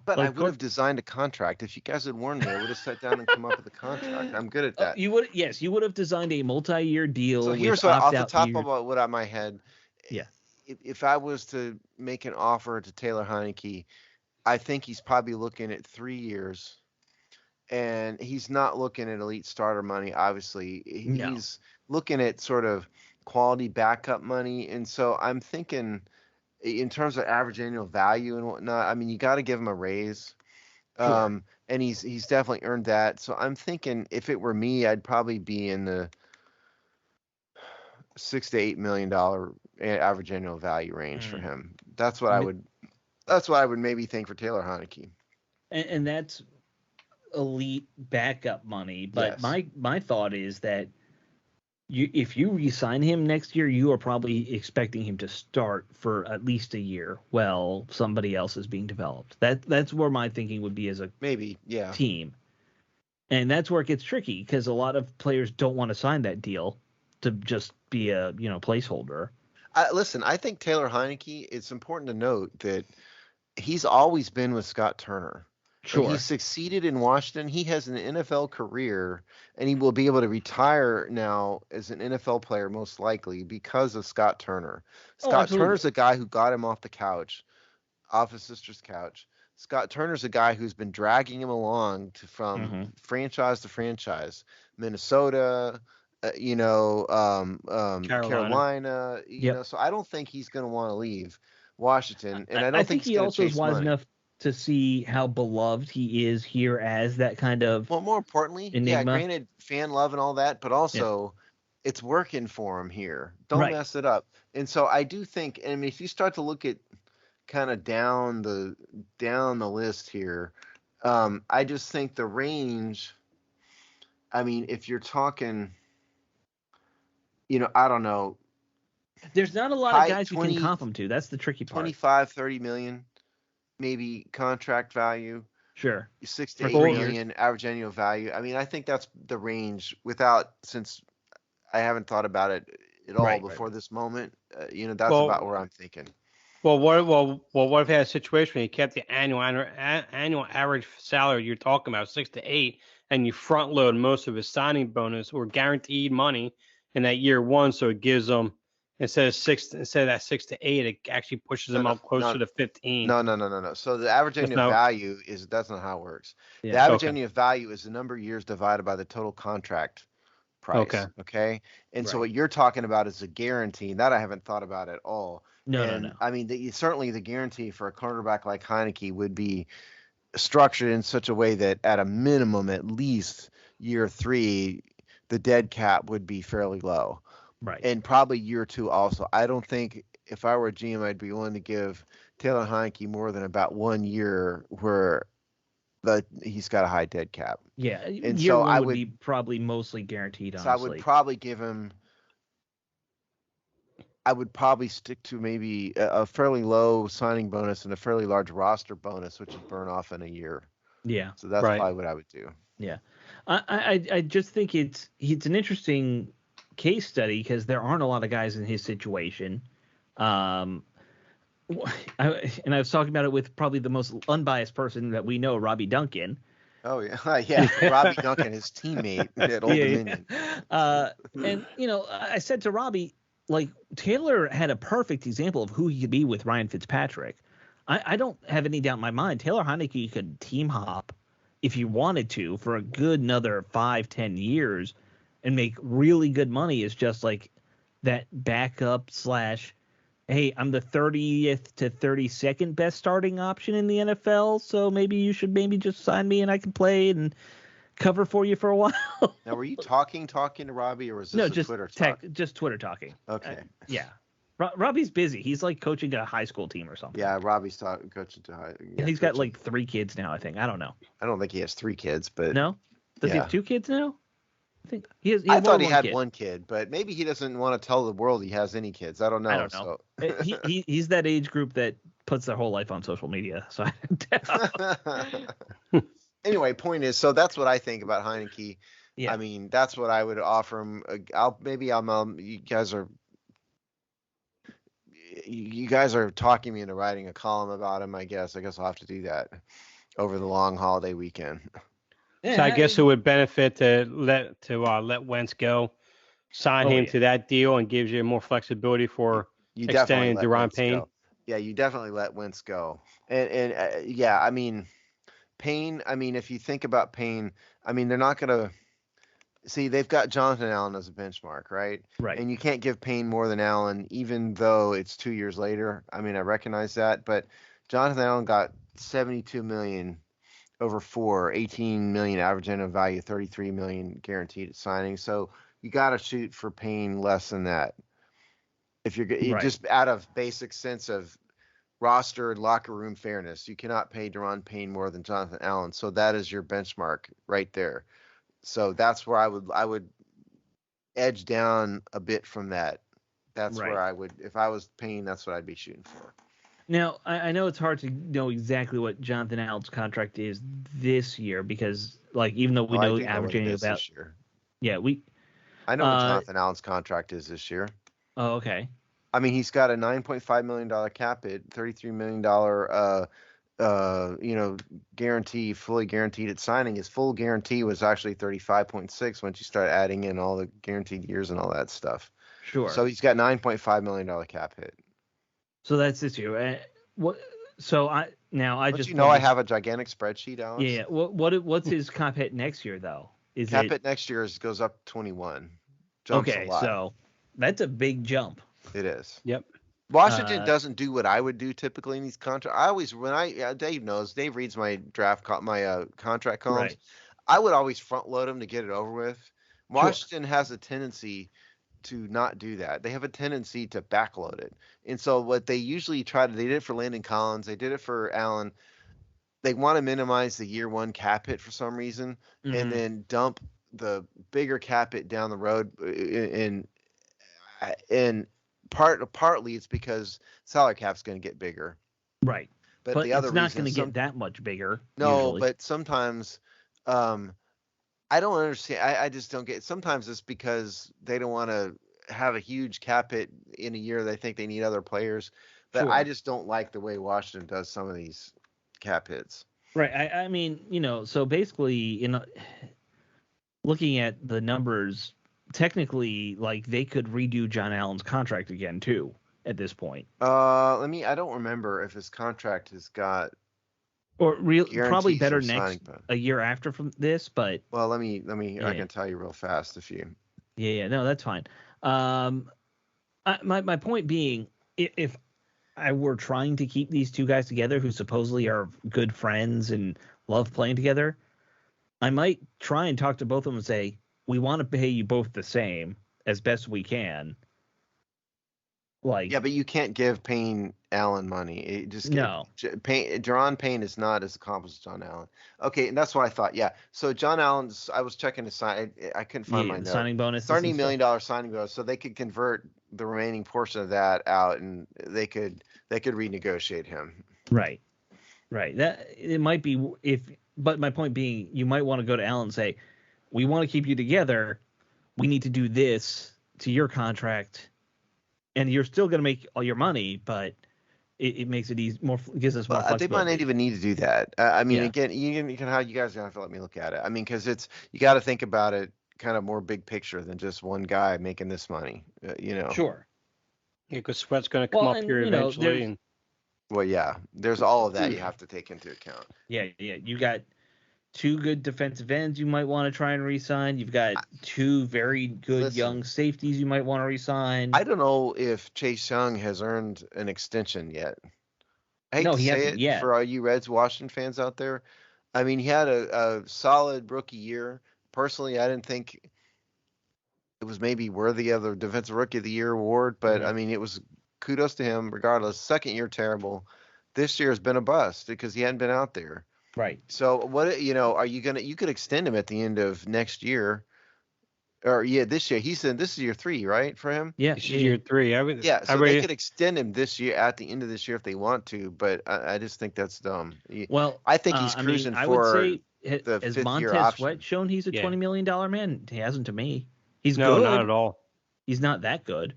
But I would have designed a contract. If you guys had warned me, I would have sat down and come up with a contract. I'm good at that. You would have designed a multi-year deal. So here's what, off the top of what out my head. Yeah. If I was to make an offer to Taylor Heinicke, I think he's probably looking at 3 years, and he's not looking at elite starter money. Obviously, he's looking at sort of quality backup money, and so I'm thinking, in terms of average annual value and whatnot, you got to give him a raise. Sure. And he's definitely earned that. So I'm thinking, if it were me, I'd probably be in the $6 to $8 million average annual value range for him. That's what I would maybe think for Taylor Heinicke. And that's elite backup money. But yes. my thought is that if you re-sign him next year, you are probably expecting him to start for at least a year while somebody else is being developed. That's where my thinking would be as a team. And that's where it gets tricky because a lot of players don't want to sign that deal to just be a placeholder. Listen, I think Taylor Heinicke, it's important to note that he's always been with Scott Turner. Sure. He succeeded in Washington. He has an NFL career, and he will be able to retire now as an NFL player most likely because of Scott Turner. Scott Turner's a guy who got him off the couch, off his sister's couch. Scott Turner's a guy who's been dragging him along from franchise to franchise. Minnesota, Carolina. So I don't think he's going to want to leave Washington, and I don't think he also is wise enough to see how beloved he is here as that kind of. Well, more importantly, enigma. Granted, fan love and all that, but also it's working for him here. Don't mess it up. And so I do think, if you start to look at kind of down the list here, I just think the range. If you're talking, I don't know. There's not a lot of guys you can comp him to. That's the tricky part. 25, 30 million, maybe contract value. Sure. 6 to 8 million average annual value. I think that's the range since I haven't thought about it at all before this moment. That's about where I'm thinking. Well, what if you had a situation where you kept the annual average salary you're talking about 6 to 8, and you front load most of his signing bonus or guaranteed money in that year one, so it gives them instead of that 6 to 8, it actually pushes them up closer to 15. No. So the average annual value that's not how it works. Yeah. The average annual value is the number of years divided by the total contract price. Okay. And so what you're talking about is a guarantee. That I haven't thought about at all. No. Certainly the guarantee for a quarterback like Heinicke would be structured in such a way that at a minimum, at least year 3, the dead cap would be fairly low. Right. And probably year 2 also. I don't think if I were a GM, I'd be willing to give Taylor Heinicke more than about 1 year where he's got a high dead cap. Yeah. And year 1 would be probably mostly guaranteed, honestly. So I would probably give him I would probably stick to maybe a fairly low signing bonus and a fairly large roster bonus, which would burn off in a year. Yeah. So that's probably what I would do. Yeah. I just think it's an interesting case study because there aren't a lot of guys in his situation. And I was talking about it with probably the most unbiased person that we know, Robbie Duncan. Oh, yeah. Robbie Duncan, his teammate at Old Dominion. And, I said to Robbie, Taylor had a perfect example of who he could be with Ryan Fitzpatrick. I don't have any doubt in my mind. Taylor Heinicke could team hop if you wanted to for a good another 5-10 years and make really good money as just that backup / hey, I'm the 30th to 32nd best starting option in the NFL, so maybe you should just sign me and I can play and cover for you for a while. Now, were you talking to Robbie, or was this just Twitter talk? Just Twitter talking. Okay. Yeah. Robbie's busy. He's coaching a high school team or something. Yeah, Robbie's coaching to high. Yeah, he's got 3 kids now, I think. I don't know. I don't think he has 3 kids, but no. Does he have 2 kids now? I think he has. I thought he had 1 kid, but maybe he doesn't want to tell the world he has any kids. I don't know. I don't know. So. he's that age group that puts their whole life on social media. So Anyway, point is, so that's what I think about Heinicke. Yeah. That's what I would offer him. You guys are talking me into writing a column about him. I guess I'll have to do that over the long holiday weekend. Yeah, so I guess it would benefit to let Wentz go, sign him to that deal, and gives you more flexibility for extending Daron Payne. Yeah, you definitely let Wentz go, and Payne. If you think about Payne, they're not gonna see. They've got Jonathan Allen as a benchmark, right? Right. And you can't give Payne more than Allen, even though it's 2 years later. I recognize that, but Jonathan Allen got $72 million over 4, 18 million average annual value, 33 million guaranteed at signing. So you got to shoot for Payne less than that. If you're just out of basic sense of roster locker room fairness, you cannot pay Daron Payne more than Jonathan Allen. So that is your benchmark right there. So that's where I would edge down a bit from that. That's where I would, if I was Payne, that's what I'd be shooting for. Now, I know it's hard to know exactly what Jonathan Allen's contract is this year because, like, even though we know averaging about this year. Yeah, I know what Jonathan Allen's contract is this year. Oh, okay. I mean, he's got a $9.5 million cap hit, $33 million, guarantee, fully guaranteed at signing. His full guarantee was actually 35.6 once you start adding in all the guaranteed years and all that stuff. Sure. So he's got $9.5 million cap hit. So that's this year. I have a gigantic spreadsheet, Alex. Yeah. What's his cap hit next year though? Cap hit next year goes up 21. Jumps a lot. So that's a big jump. It is. Yep. Washington doesn't do what I would do typically in these contracts. Dave reads my contract columns. Right. I would always front load them to get it over with. Washington has a tendency to not do that. They have a tendency to backload it. And so what they usually they did it for Landon Collins, they did it for Allen. They want to minimize the year one cap hit for some reason, and then dump the bigger cap hit down the road. And partly it's because salary cap's going to get bigger. Right. But the other it's not going to get that much bigger. No, usually. But sometimes I don't understand. I just don't get. Sometimes it's because they don't want to have a huge cap hit in a year. They think they need other players. But I just don't like the way Washington does some of these cap hits. Right. I mean, so basically, looking at the numbers, technically, like they could redo John Allen's contract again too at this point. I don't remember if his contract has got. Or probably better a year after from this, but let me. I can tell you real fast if you. Yeah, no, that's fine. My point being, if I were trying to keep these two guys together, who supposedly are good friends and love playing together, I might try and talk to both of them and say, we want to pay you both the same as best we can. But you can't give Payne Allen money. Daron Payne is not as accomplished as John Allen. Okay, and that's what I thought. Yeah. So John Allen's, I was checking his sign. I couldn't find my note. Signing bonus. $30 million signing bonus. So they could convert the remaining portion of that out, and they could renegotiate him. Right. That it might be but my point being, you might want to go to Allen and say, we want to keep you together. We need to do this to your contract. And you're still going to make all your money, but it makes it easy, gives us more flexibility. They might not even need to do that. Again, you guys are going to have to let me look at it. I mean, because you got to think about it kind of more big picture than just one guy making this money. Sure. Yeah, because Sweat's going to come up here eventually. There's all of that you have to take into account. Yeah. You got two good defensive ends you might want to try and re-sign. You've got two very good young safeties you might want to re-sign. I don't know if Chase Young has earned an extension yet. I hate to say it yet. For all you Reds Washington fans out there. I mean, he had a solid rookie year. Personally, I didn't think it was maybe worthy of the Defensive Rookie of the Year award, but I mean, it was kudos to him regardless. Second year, terrible. This year has been a bust because he hadn't been out there. Right. So are you you could extend him at the end of next year, or this year. He said this is year 3, right, for him? Yeah, this is year 3. They could extend him this year at the end of this year if they want to, but I just think that's dumb. Well, I think he's cruising I for would say, the has fifth Montez year option. Sweat shown he's a $20 million man? He hasn't to me. He's no, good. not at all. He's not that good.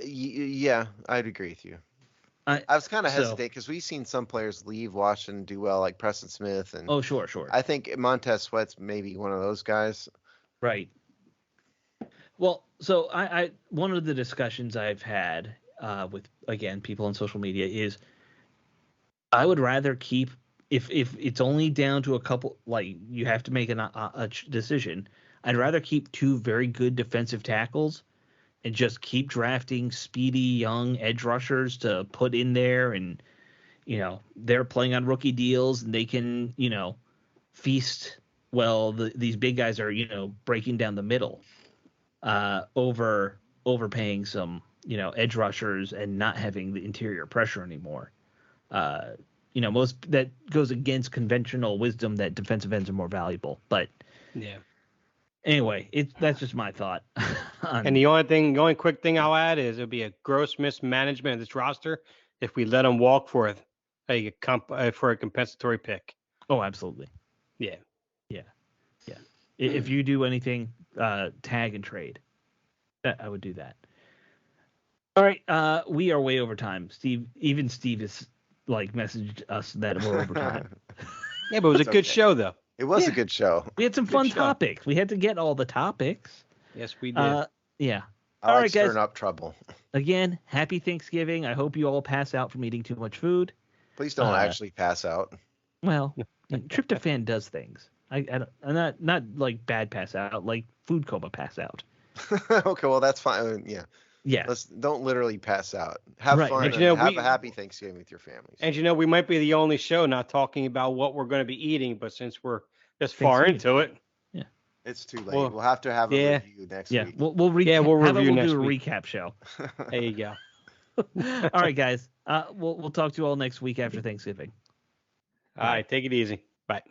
Yeah, I'd agree with you. I was kind of hesitant because we've seen some players leave Washington do well, like Preston Smith. And sure. I think Montez Sweat's maybe one of those guys. Right. Well, so I one of the discussions I've had with, again, people on social media is I would rather keep, if it's only down to a couple, like you have to make a decision, I'd rather keep two very good defensive tackles and just keep drafting speedy young edge rushers to put in there. And, they're playing on rookie deals and they can, feast. Well, these big guys are, breaking down the middle over overpaying some, edge rushers and not having the interior pressure anymore. Most that goes against conventional wisdom that defensive ends are more valuable. But yeah. Anyway, that's just my thought. And the only quick thing I'll add is it'll be a gross mismanagement of this roster if we let him walk for a compensatory pick. Oh, absolutely. Yeah. If you do anything, tag and trade. I would do that. All right, we are way over time. Steve is messaged us that we're over time. Yeah, but it was a good show though. It was a good show. We had some fun topics. We had to get all the topics. Yes, we did. Yeah. All right, guys. Stirring up trouble. Again, happy Thanksgiving. I hope you all pass out from eating too much food. Please don't actually pass out. Well, tryptophan does things. I'm not like bad pass out, like food coma pass out. Okay, well that's fine. Yeah. Yeah. Don't literally pass out. Have fun and have a happy Thanksgiving with your families. And we might be the only show not talking about what we're going to be eating, but since we're just far into it, yeah, it's too late. We'll have to have a review next week. Yeah, we'll review next week. Do a recap show. There you go. All right, guys. We'll talk to you all next week after Thanksgiving. All right, take it easy. Bye.